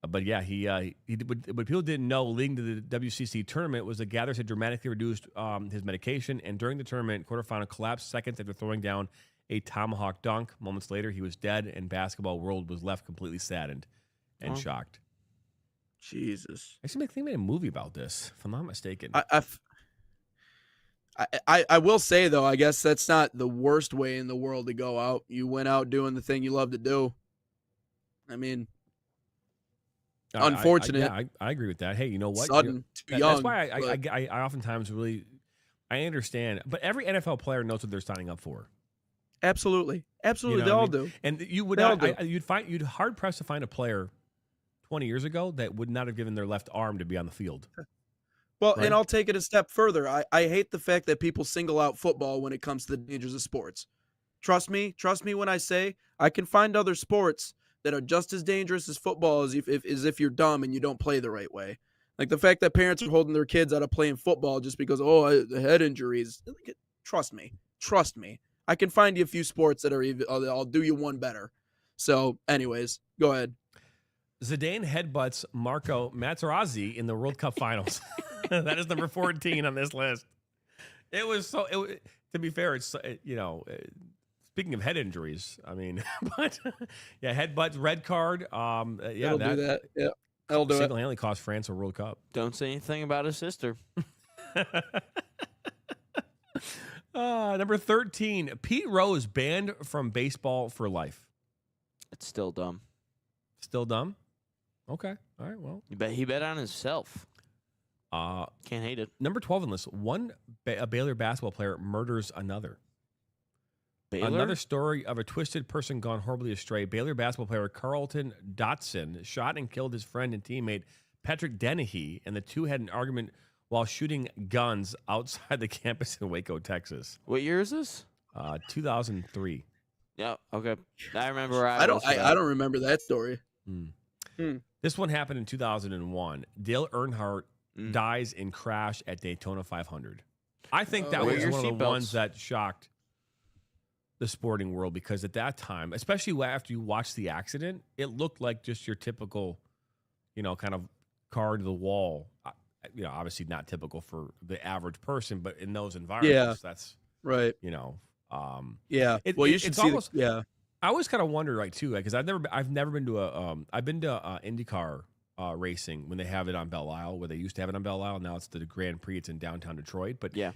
but yeah, what people didn't know leading to the WCC tournament was that Gathers had dramatically reduced his medication, and during the tournament quarterfinal collapsed seconds after throwing down a tomahawk dunk. Moments later, he was dead, and basketball world was left completely saddened and shocked. Jesus. Actually, they made a movie about this, if I'm not mistaken. I will say though, I guess that's not the worst way in the world to go out. You went out doing the thing you love to do. I mean, unfortunate. I agree with that. Hey, you know what? Sudden, too young. That's why but- I oftentimes really I understand, but every NFL player knows what they're signing up for. Absolutely. Absolutely. You know They what I all mean? do. And you would They all not, do. you'd hard pressed to find a player 20 years ago that would not have given their left arm to be on the field. Well, Right. and I'll take it a step further. I hate the fact that people single out football when it comes to the dangers of sports. Trust me when I say I can find other sports that are just as dangerous as football as if you're dumb and you don't play the right way. Like the fact that parents are holding their kids out of playing football just because, the head injuries. Trust me. I can find you a few sports that are even, I'll do you one better. So anyways, go ahead. Zidane headbutts Marco Materazzi in the World Cup Finals. That is number 14 on this list. It was to be fair, it's speaking of head injuries, I mean, but yeah, headbutts, red card. That'll do that. Yeah, that'll do it. Single-handedly cost France a World Cup. Don't say anything about his sister. Number 13, Pete Rose banned from baseball for life. It's still dumb. Still dumb? Okay. All right, well. He bet on himself. Can't hate it. Number 12 on this, a Baylor basketball player murders another. Baylor? Another story of a twisted person gone horribly astray. Baylor basketball player Carlton Dotson shot and killed his friend and teammate Patrick Dennehy, and the two had an argument while shooting guns outside the campus in Waco, Texas. What year is this? 2003. Yeah. Okay. I remember. Where I was for that. don't remember that story. This one happened in 2001. Dale Earnhardt dies in crash at Daytona 500. I think that Wear was your one of the seatbelts. ones that shocked the sporting world, because at that time, especially after you watched the accident, it looked like just your typical, kind of car to the wall. Obviously not typical for the average person, but in those environments, that's Right. Yeah. You should it's see almost, yeah. I always kind of wonder, like, too, because I've never been to I've been to IndyCar racing when they have it on Belle Isle, where they used to have it on Belle Isle. Now it's the Grand Prix. It's in downtown Detroit. But Yeah.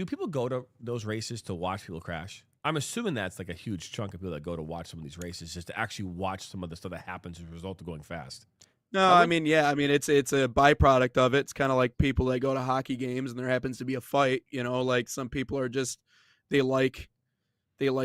do people go to those races to watch people crash? I'm assuming that's like a huge chunk of people that go to watch some of these races just to actually watch some of the stuff that happens as a result of going fast. No, I mean, yeah, I mean it's a byproduct of it. It's kind of like people that go to hockey games and there happens to be a fight. You know, like some people are just they like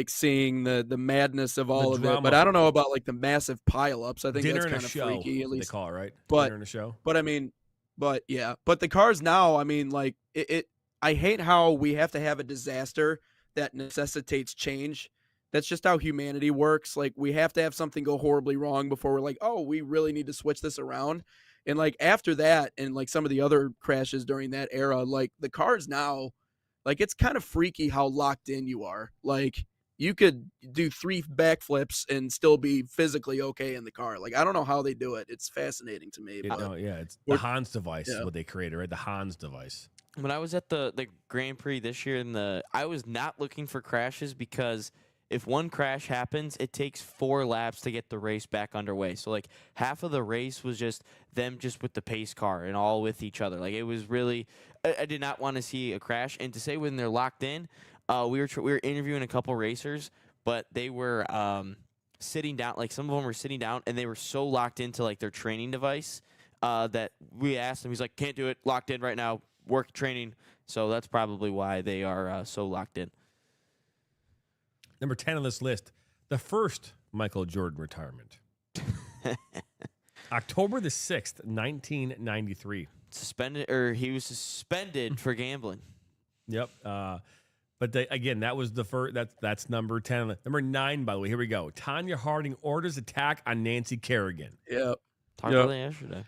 seeing the madness of all of it. But I don't know about like the massive pileups. I think Dinner that's and a kind of show, freaky. At they least, call it, right? But Dinner and a show. But I mean, but the cars now. I mean, like it. I hate how we have to have a disaster that necessitates change. That's just how humanity works. Like we have to have something go horribly wrong before we're like, oh, we really need to switch this around. And like after that, and like some of the other crashes during that era, like the cars now, like it's kind of freaky how locked in you are. Like you could do 3 backflips and still be physically okay in the car. Like I don't know how they do it. It's fascinating to me. It's the Hans device is what they created, right? The Hans device. When I was at the Grand Prix this year, I was not looking for crashes because if one crash happens, it takes 4 laps to get the race back underway. So like half of the race was just them just with the pace car and all with each other. Like it was really, I did not want to see a crash. And to say when they're locked in, we were interviewing a couple racers, but they were sitting down. Like some of them were sitting down and they were so locked into like their training device that we asked him. He's like, can't do it. Locked in right now. Work training. So that's probably why they are so locked in. Number 10 on this list, the first Michael Jordan retirement. October the 6th, 1993. He was suspended for gambling. Yep. But again, that was the first. That's number 10. Number 9, by the way. Here we go. Tonya Harding orders attack on Nancy Kerrigan. Yep. Talked about that yesterday.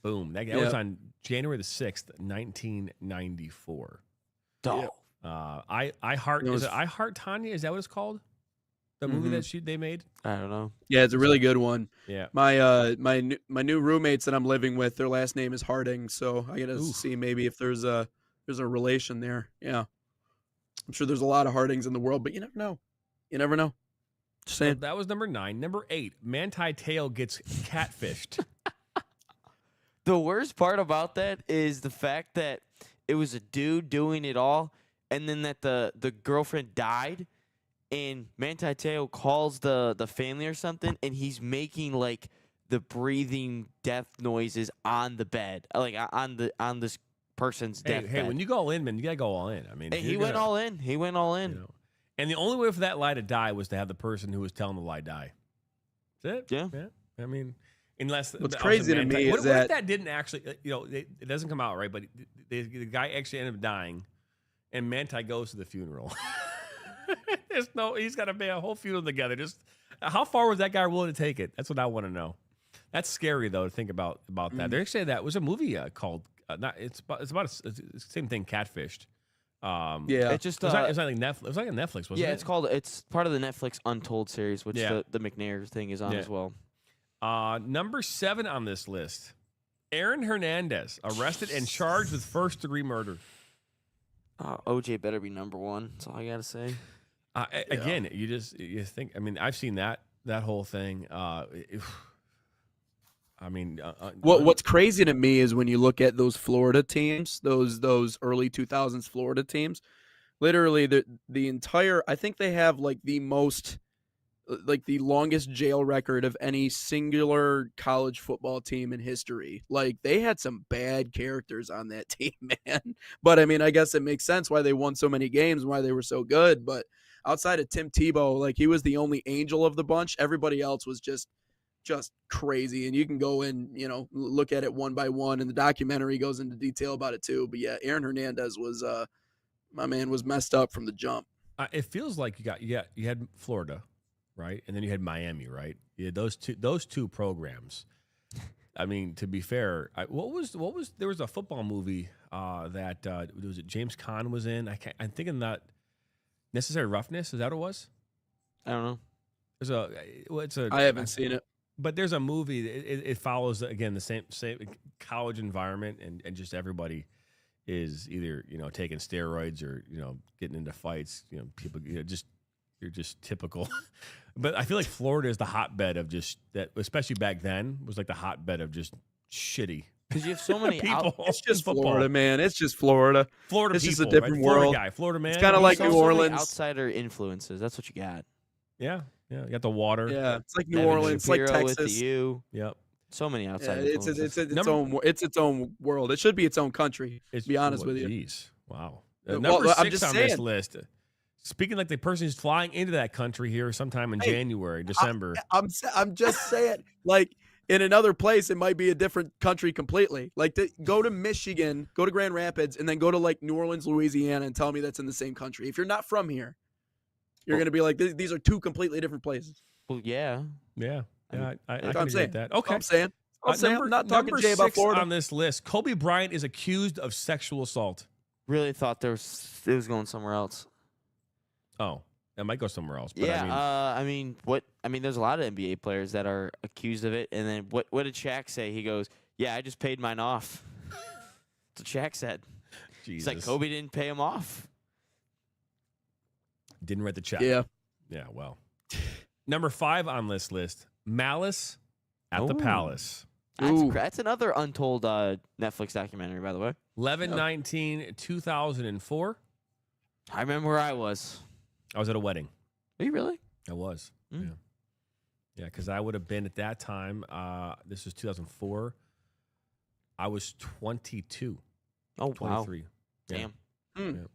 Boom. That was on January the 6th, 1994. Yep. I Heart Tanya? Is that what it's called? The movie that they made? I don't know. Yeah, it's a really good one. Yeah. My new roommates that I'm living with, their last name is Harding, so I gotta see maybe if there's a relation there. Yeah. I'm sure there's a lot of Hardings in the world, but you never know. You never know. Just saying. So that was number 9. Number 8, Manti Te'o gets catfished. The worst part about that is the fact that it was a dude doing it all, and then that the girlfriend died, and Manti Te'o calls the family or something, and he's making like the breathing death noises on the bed, like on this person's death Hey, bed. when you go all in, man, you gotta go all in. I mean, He went all in. He went all in. You know, and the only way for that lie to die was to have the person who was telling the lie die. That's it. Yeah. I mean, unless what's crazy to me what is if that didn't actually, it doesn't come out right, but the guy actually ended up dying, and Manti goes to the funeral. He's got to pay a whole funeral together. Just how far was that guy willing to take it? That's what I want to know. That's scary though to think about that. They actually that was a movie called it's about the same thing, Catfished. Yeah, It just it's not like Netflix. It was like a Netflix, wasn't it? it's part of the Netflix Untold series, which the McNair thing is on as well. Number 7 on this list, Aaron Hernandez arrested and charged with first-degree murder. OJ better be number 1. That's all I gotta say. Again, you think. I mean, I've seen that whole thing. What's crazy to me is when you look at those Florida teams, those early 2000s Florida teams, literally the entire, I think they have like the longest jail record of any singular college football team in history. Like they had some bad characters on that team, man. But I mean, I guess it makes sense why they won so many games and why they were so good. But outside of Tim Tebow, like he was the only angel of the bunch. Everybody else was just crazy. And you can go in, look at it one by one, and the documentary goes into detail about it too. But yeah, Aaron Hernandez was my man was messed up from the jump. It feels like you had Florida, right? And then you had Miami, right? You had those two programs. I mean, to be fair, what was there was a football movie that was it James Caan was in? I'm thinking that Necessary Roughness, is that what it was? I don't know. I haven't seen it. But there's a movie. It follows again the same college environment, and just everybody is either taking steroids or getting into fights. People you're just typical. But I feel like Florida is the hotbed of just that, especially back then, was like the hotbed of just shitty Because you have so many people. It's just in football. Florida, man. It's just Florida. Florida It's people, just a different right? Florida world. guy, Florida man. It's kinda He's like so- New so many Orleans. outsider influences. That's what you got. Yeah. You got the water. Yeah, it's like New Evan Orleans, it's like Shapiro with the Texas. U. Yep. So many Yeah, outside it's influences. it's its own world. It should be its own country. To be honest with you. Jeez. Wow. Well, Number I'm 6 just on this saying. list. Speaking like the person who's flying into that country here sometime in Hey, January, December. I'm just saying, like in another place, it might be a different country completely. Like go to Michigan, go to Grand Rapids, and then go to like New Orleans, Louisiana, and tell me that's in the same country. If you're not from here, you're gonna be like, these are two completely different places. Well, yeah. Yeah. Yeah. I That's what can I'm agree saying. with that. That's Okay. what I'm saying. I'm not talking number Jay about 6 Florida. on this list. Kobe Bryant is accused of sexual assault. Really thought it was going somewhere else. Oh, it might go somewhere else. But Yeah, I mean, there's a lot of NBA players that are accused of it, and then what did Shaq say? He goes, "Yeah, I just paid mine off." That's what Shaq said. Jesus. He's like, Kobe didn't pay him off. Didn't write the check. Yeah. Yeah, well. Number 5 on this list, Malice at the Ooh. Palace. Ooh. That's another untold Netflix documentary, by the way. 11/19/2004. I remember where I was. I was at a wedding. Are you really? I was. Mm. Yeah. Yeah, because I would have been at that time. This was 2004. I was 22, Oh, wow. 23. Yeah. Damn. Mm.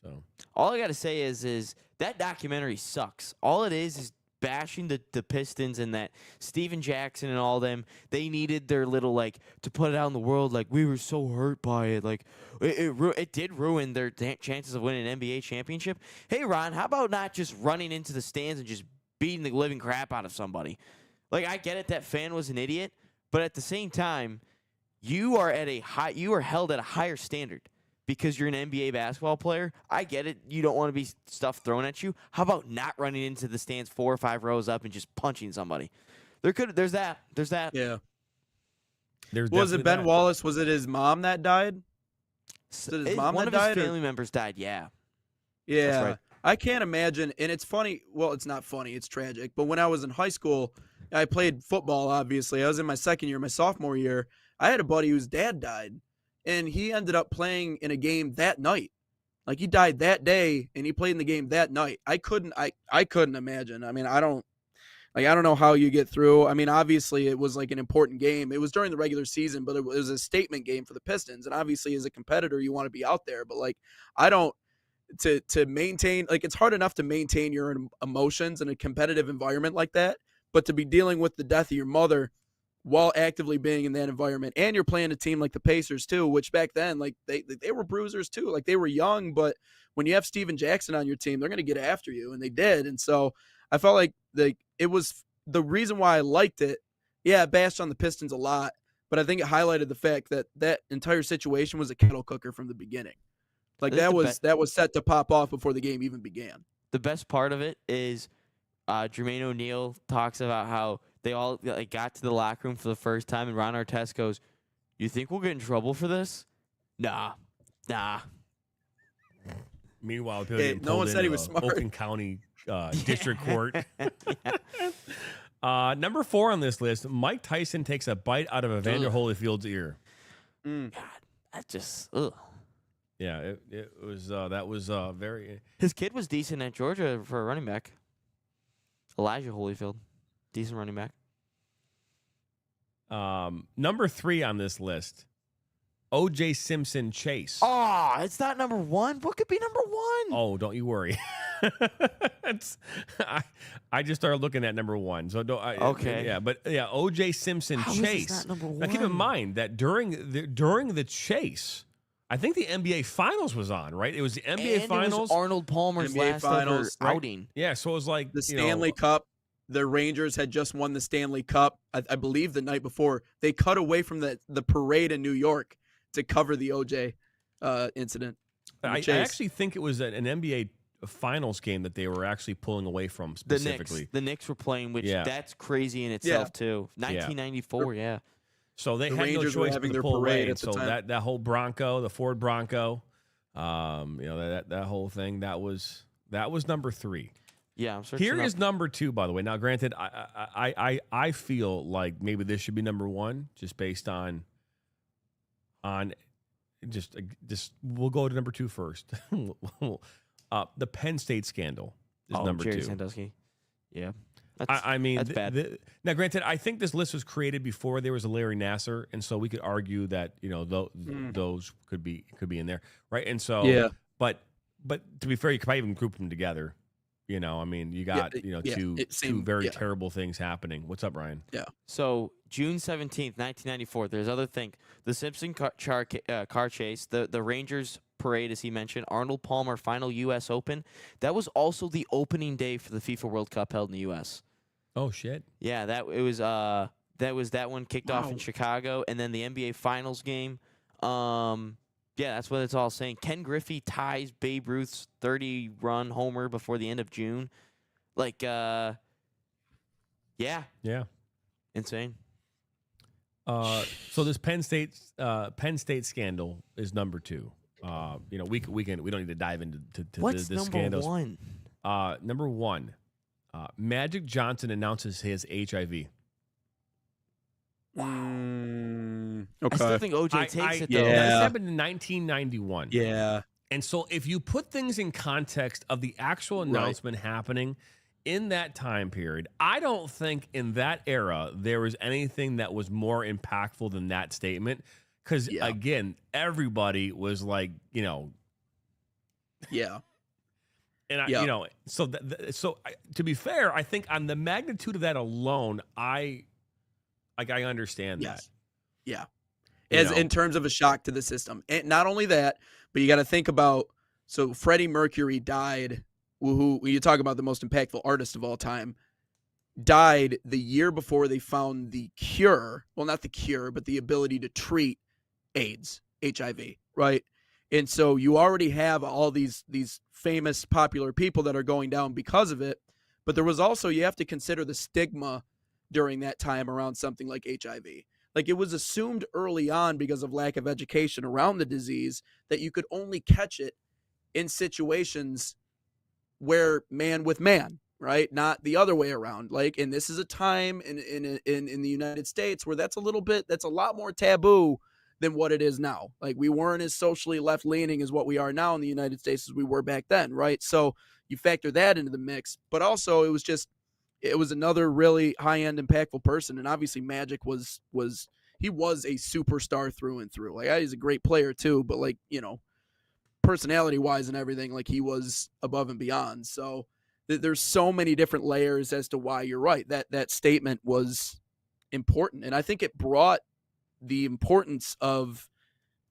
So All I got to say is that documentary sucks. All it is bashing the Pistons and that Steven Jackson and all them. They needed their little, like, to put it out in the world, like, we were so hurt by it. Like, it did ruin their chances of winning an NBA championship. Hey, Ron, how about not just running into the stands and just beating the living crap out of somebody? Like, I get it, that fan was an idiot, but at the same time, you are held at a higher standard. Because you're an NBA basketball player, I get it. You don't want to be stuff thrown at you. How about not running into the stands 4 or 5 rows up and just punching somebody? There's that. Yeah. there's Was it definitely Ben that. Was it his mom that died? it his mom One that of died, his or- family members died. Yeah. Yeah. right. I can't imagine. And it's funny. Well, it's not funny. It's tragic. But when I was in high school, I played football, obviously. I was in my second year, my sophomore year. I had a buddy whose dad died. And he ended up playing in a game that night. Like, he died that day, and he played in the game that night. I couldn't imagine. I mean, I don't know how you get through. I mean, obviously, it was like an important game. It was during the regular season, but it was a statement game for the Pistons. And obviously, as a competitor, you want to be out there. But like, I don't to maintain. Like, it's hard enough to maintain your emotions in a competitive environment like that. But to be dealing with the death of your mother while actively being in that environment, and you're playing a team like the Pacers too, which back then, like, they were bruisers too. Like, they were young, but when you have Steven Jackson on your team, they're going to get after you, and they did. And so I felt like it was the reason why I liked it. Yeah, it bashed on the Pistons a lot, but I think it highlighted the fact that that entire situation was a kettle cooker from the beginning. Like, I think that was set to pop off before the game even began. The best part of it is Jermaine O'Neal talks about how they all got to the locker room for the first time, and Ron Artest goes, "You think we'll get in trouble for this?" Nah. Meanwhile, people Hey, getting no one pulled said he into was smart. Oakland County District Court. Yeah. Number 4 on this list, Mike Tyson takes a bite out of Evander Ugh. Holyfield's ear. Mm. God, that just ugh. Yeah, it was that was very. His kid was decent at Georgia for a running back. Elijah Holyfield, decent running back. Number 3 on this list, O.J. Simpson chase. Oh, it's not number 1. What could be number 1? Oh, don't you worry. I just started looking at number 1. So don't. Okay. Yeah, but yeah, O.J. Simpson How is chase. this not number Now keep in 1? mind that during the chase, I think the NBA Finals was on, right? It was the NBA And it Finals. was Arnold Palmer's NBA last Finals, ever right. outing. Yeah, so it was like The Stanley Cup. The Rangers had just won the Stanley Cup, I believe, the night before. They cut away from the parade in New York to cover the OJ incident. I chase. actually think it was an NBA Finals game that they were actually pulling away from The specifically. Knicks were playing, which Yeah. that's crazy in itself too. 1994, yeah. So they The had Rangers no were choice but having to their pull parade away. at the So time. that whole Bronco, the Ford Bronco, that whole thing, that was number 3. Yeah, I'm searching Here up. is number 2, by the way. Now, granted, I feel like maybe this should be number 1, just based on on just we'll go to number 2 first. The Penn State scandal is number Jerry 2. Sandusky. Yeah. I mean, that's bad. Now, granted, I think this list was created before there was a Larry Nasser, and so we could argue that those could be in there, right? And so, Yeah. But to be fair, you could probably even group them together. I mean, you got two very terrible things happening. What's up, Ryan? Yeah. So June 17th, 1994. There's other thing. The Simpson car chase, the Rangers parade, as he mentioned, Arnold Palmer final U.S. Open. That was also the opening day for the FIFA World Cup held in the U.S. Oh shit! Yeah, that one kicked off in Chicago, and then the NBA Finals game. Yeah, that's what it's all saying. Ken Griffey ties Babe Ruth's 30-run homer before the end of June. Yeah, insane. So this Penn State scandal is number 2. We don't need to dive into What's the number scandals. 1? Number 1, Magic Johnson announces his HIV. Okay. I still think OJ takes it, though. Yeah. This happened in 1991. Yeah. And so if you put things in context of the actual announcement happening in that time period, I don't think in that era there was anything that was more impactful than that statement. Because, again, everybody was like, Yeah. And, so to be fair, I think on the magnitude of that alone, I understand that. Yeah. In terms of a shock to the system. And not only that, but you got to think about, so Freddie Mercury died, who you talk about the most impactful artist of all time, died the year before they found the cure. Well, not the cure, but the ability to treat AIDS, HIV, right? And so you already have all these famous, popular people that are going down because of it. But there was also, you have to consider the stigma during that time around something like HIV. Like, it was assumed early on, because of lack of education around the disease, that you could only catch it in situations where man with man, right? Not the other way around. Like, and this is a time in the United States where that's a lot more taboo than what it is now. Like, we weren't as socially left-leaning as what we are now in the United States as we were back then, right? So you factor that into the mix. But also, it was another really high-end, impactful person. And obviously Magic was a superstar through and through. Like, he's a great player too, but personality-wise and everything, like, he was above and beyond. So there's so many different layers as to why you're right. That statement was important. And I think it brought the importance of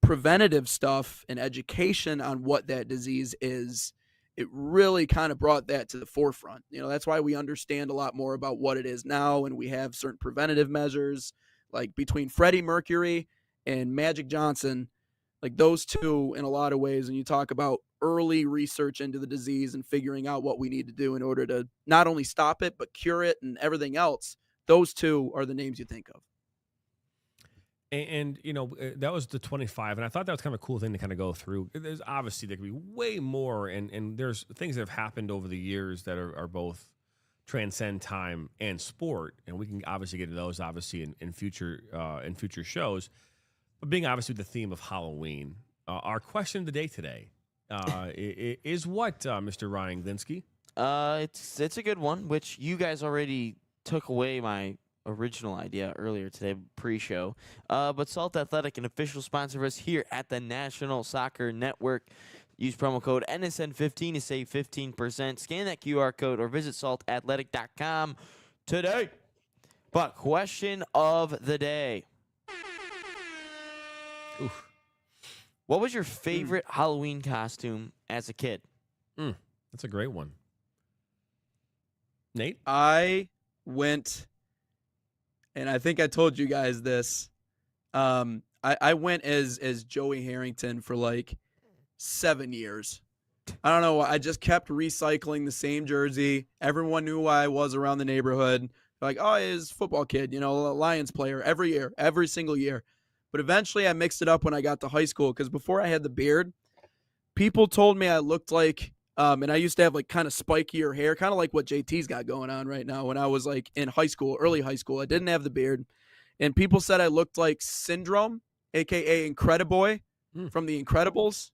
preventative stuff and education on what that disease is. It really kind of brought that to the forefront. That's why we understand a lot more about what it is now, and we have certain preventative measures. Like, between Freddie Mercury and Magic Johnson, like, those two, in a lot of ways, when you talk about early research into the disease and figuring out what we need to do in order to not only stop it, but cure it and everything else, those two are the names you think of. And that was the 25, and I thought that was kind of a cool thing to kind of go through. There's obviously, there could be way more, and there's things that have happened over the years that are both transcend time and sport, and we can obviously get to those obviously in future shows. But being obviously the theme of Halloween, our question of the day today is what, Mr. Ryan Glinsky? It's a good one, which you guys already took away my original idea earlier today, pre-show. But Salt Athletic, an official sponsor of us here at the National Soccer Network. Use promo code NSN15 to save 15%. Scan that QR code or visit saltathletic.com today. But question of the day. Oof. What was your favorite Halloween costume as a kid? That's a great one. Nate? I went, and I think I told you guys this. I went as Joey Harrington for like 7 years. I don't know. I just kept recycling the same jersey. Everyone knew who I was around the neighborhood. Like, oh, he's a football kid, a Lions player every year, every single year. But eventually I mixed it up when I got to high school, because before I had the beard, people told me I looked like, and I used to have like kind of spikier hair, kind of like what JT's got going on right now. When I was like in high school, early high school, I didn't have the beard. And people said I looked like Syndrome a.k.a. Incrediboy from The Incredibles.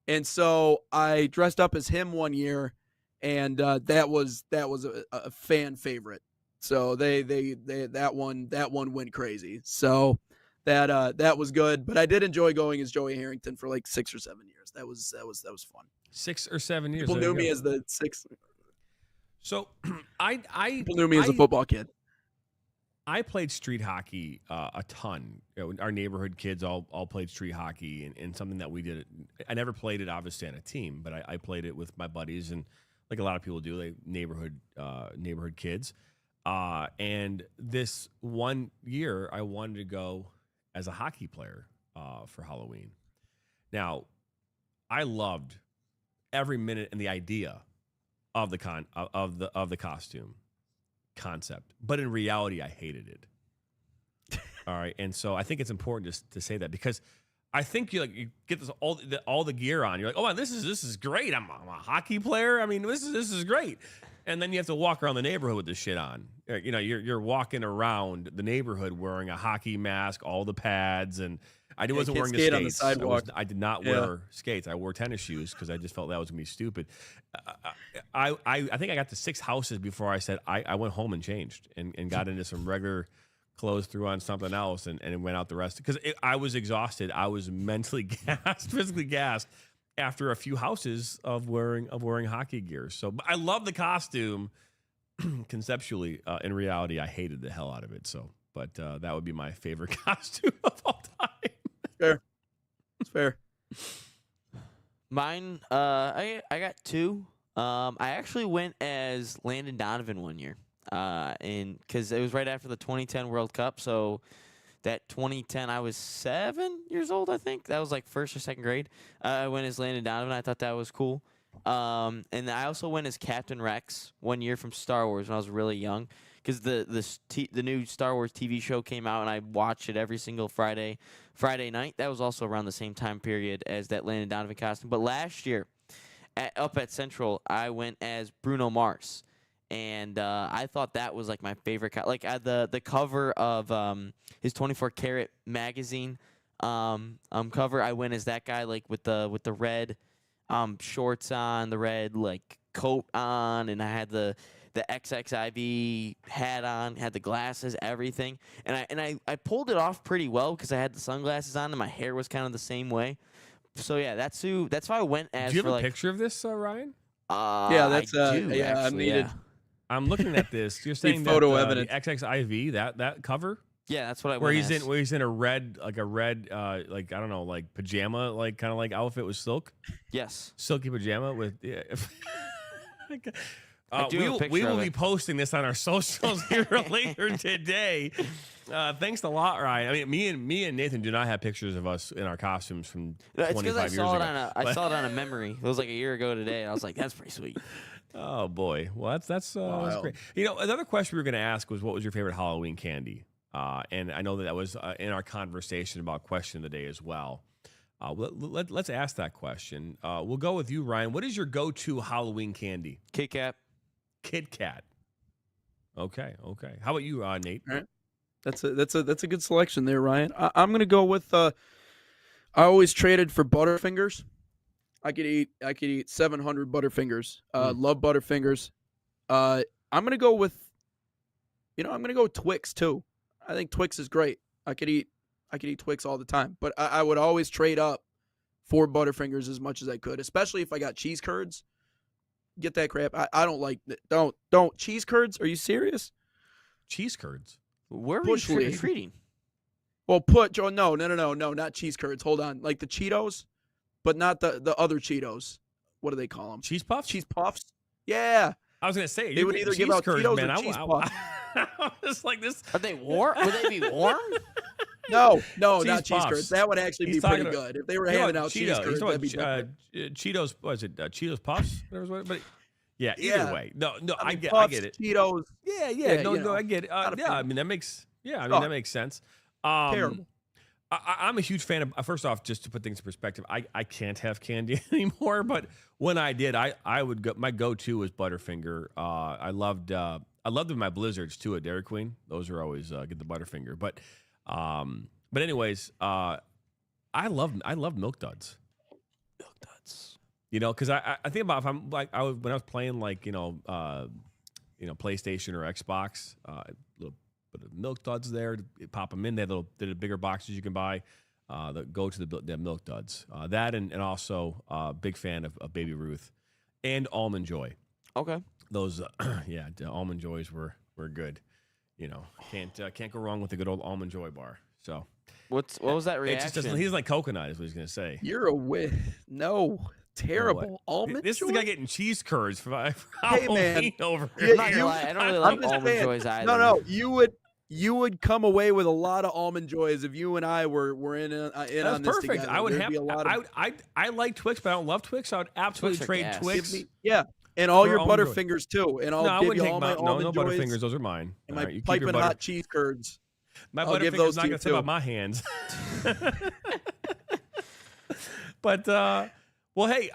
And so I dressed up as him one year, and that was a fan favorite. So that one went crazy. So that was good. But I did enjoy going as Joey Harrington for like 6 or 7 years. That was fun. 6 or 7 years. People knew me as the sixth. So People knew me as a football kid. I played street hockey a ton. Our neighborhood kids all played street hockey, and something that we did. I never played it obviously on a team, but I played it with my buddies, and like a lot of people do, like neighborhood kids. And this one year, I wanted to go as a hockey player for Halloween. Now, I loved every minute and the idea of the costume concept, but in reality I hated it. All right, and so I think it's important to say that, because I think you get this all the gear on, you're like, oh, this is great, I'm a hockey player, I mean this is great, and then you have to walk around the neighborhood with this shit on. You know, you're walking around the neighborhood wearing a hockey mask, all the pads, and I wasn't wearing the skates. On the sidewalk. I did not wear skates. I wore tennis shoes because I just felt that was gonna be stupid. I think I got to 6 houses before I said I went home and changed and got into some regular clothes, threw on something else, and went out the rest, because I was exhausted. I was mentally gassed, physically gassed after a few houses of wearing hockey gear. So I love the costume conceptually. In reality, I hated the hell out of it. So, but that would be my favorite costume of all time. Fair. It's fair. Mine, I got 2. I actually went as Landon Donovan one year, because it was right after the 2010 World Cup. So that 2010, I was 7 years old, I think. That was like 1st or 2nd grade. I went as Landon Donovan. I thought that was cool. And I also went as Captain Rex one year from Star Wars when I was really young, because the new Star Wars TV show came out, and I watched it every single Friday night. That was also around the same time period as that Landon Donovan costume. But last year, up at Central, I went as Bruno Mars, and I thought that was like my favorite. The cover of his 24 Karat magazine cover, I went as that guy, like with the red shorts on, the red like coat on, and I had the XXIV hat on, had the glasses, everything, and I pulled it off pretty well because I had the sunglasses on and my hair was kind of the same way. So yeah, that's who I went as. Do you have a like, picture of this, Ryan? Yeah, that's I do, yeah. actually, I'm needed. yeah. I'm looking at this. You're saying that photo the evidence. XXIV that cover Yeah, that's what I where went he's as. in a red like I don't know, like pajama, like kind of like outfit with silk. Yes. Silky pajama with. Yeah. I do have a picture we will of be it. posting this on our socials here later today. Thanks a lot, Ryan. I mean, me and Nathan do not have pictures of us in our costumes from It's 25 because I years saw ago. it I saw it on a memory. It was like a year ago today. I was like, that's pretty sweet. Oh boy, well that's great. You know, another question we were going to ask was, what was your favorite Halloween candy? And I know that was in our conversation about question of the day as well. Let's ask that question. We'll go with you, Ryan. What is your go-to Halloween candy? Kit Kat. Kit Kat. Okay. How about you, Nate? All right. That's a good selection there, Ryan. I'm gonna go with. I always traded for Butterfingers. I could eat 700 Butterfingers. Love Butterfingers. I'm gonna go with. I'm gonna go with Twix too. I think Twix is great. I could eat Twix all the time, but I would always trade up for Butterfingers as much as I could, especially if I got cheese curds. Get that crap. I don't like. Don't cheese curds. Are you serious? Cheese curds. Where are Bush you League. treating? Well, no, not cheese curds. Hold on, like the Cheetos, but not the other Cheetos. What do they call them? Cheese puffs. Cheese puffs. Yeah. I was gonna say They would either give out curds, Cheetos man. or cheese I puffs. was like this. Are they warm? Would they be warm? No, not Cheese cheese puffs. curds. That would actually He's be pretty talking good if they were handing out cheese Cheetos. curds. That'd be different. Cheetos. Was it Cheetos puffs? But yeah, either Yeah. way. No, I mean, get puffs, it. Cheetos. Yeah. No, you know, I get it. not a Yeah, I fan. mean that makes. Yeah, I mean Oh. that makes sense. Terrible. I'm a huge fan of. First off, just to put things in perspective, I can't have candy anymore. But when I did, I would go. My go-to was Butterfinger. I loved my Blizzards too at Dairy Queen. Those are always get the Butterfinger. But But anyways, I love Milk Duds. Milk Duds. You know, because I think about if I'm like when I was playing like PlayStation or Xbox, little bit of Milk Duds there. You pop them in. They're the bigger boxes you can buy. That go to the Milk Duds. That and also big fan of Baby Ruth and Almond Joy. Okay. Those the Almond Joys were good. You know, can't go wrong with a good old Almond Joy bar. So what was that it reaction? just doesn't. He's like coconut is what he's gonna say. You're a no. Terrible. Almond This Joy? is the guy getting cheese curds for Hey, Halloween man. over Yeah, here. I'm not gonna lie, I don't really like I'm just Almond saying. Joys either. No, you would come away with a lot of Almond Joys if you and I were in That's on this perfect. together. I would There'd have. be a lot of I like Twix, but I don't love Twix. I would absolutely Twix are trade gas. Twix. yeah, and all For your Almond Joy. Butterfingers too, and I'll No, I give wouldn't you take all my no Almond Joys Butterfingers. Those are mine. and All my right, you keep your piping hot cheese curds. My I'll give Butterfinger's those not to gonna you, step too. out my hands. But well, hey,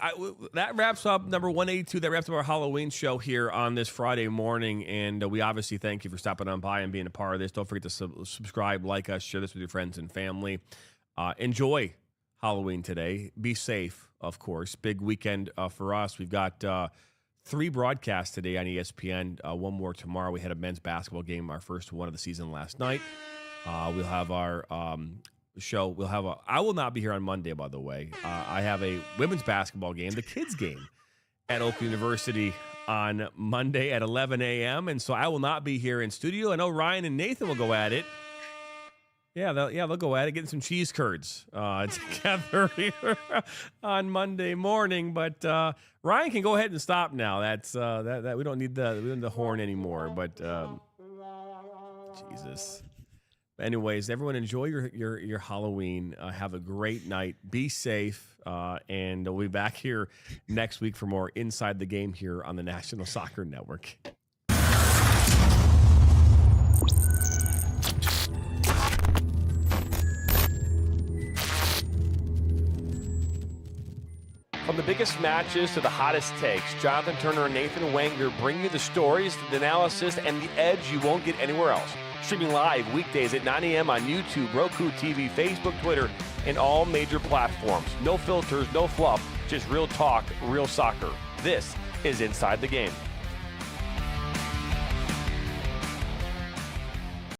that wraps up number 182. That wraps up our Halloween show here on this Friday morning, and we obviously thank you for stopping on by and being a part of this. Don't forget to subscribe, like us, share this with your friends and family. Enjoy Halloween today. Be safe, of course. Big weekend for us. We've got 3 broadcasts today on ESPN. One more tomorrow. We had a men's basketball game, our first one of the season last night. We'll have our show. I will not be here on Monday, by the way. I have a women's basketball game, the kids game, at Oak University on Monday at 11 a.m. And so I will not be here in studio. I know Ryan and Nathan will go at it. Yeah, they'll go at it, getting some cheese curds together here on Monday morning. But Ryan can go ahead and stop now. That's that we don't need the horn anymore. But Jesus. Anyways, everyone enjoy your Halloween. Have a great night. Be safe. And we'll be back here next week for more Inside the Game here on the National Soccer Network. From the biggest matches to the hottest takes, Jonathan Turner and Nathan Wangler bring you the stories, the analysis, and the edge you won't get anywhere else. Streaming live weekdays at 9 a.m. on YouTube, Roku TV, Facebook, Twitter, and all major platforms. No filters, no fluff, just real talk, real soccer. This is Inside the Game.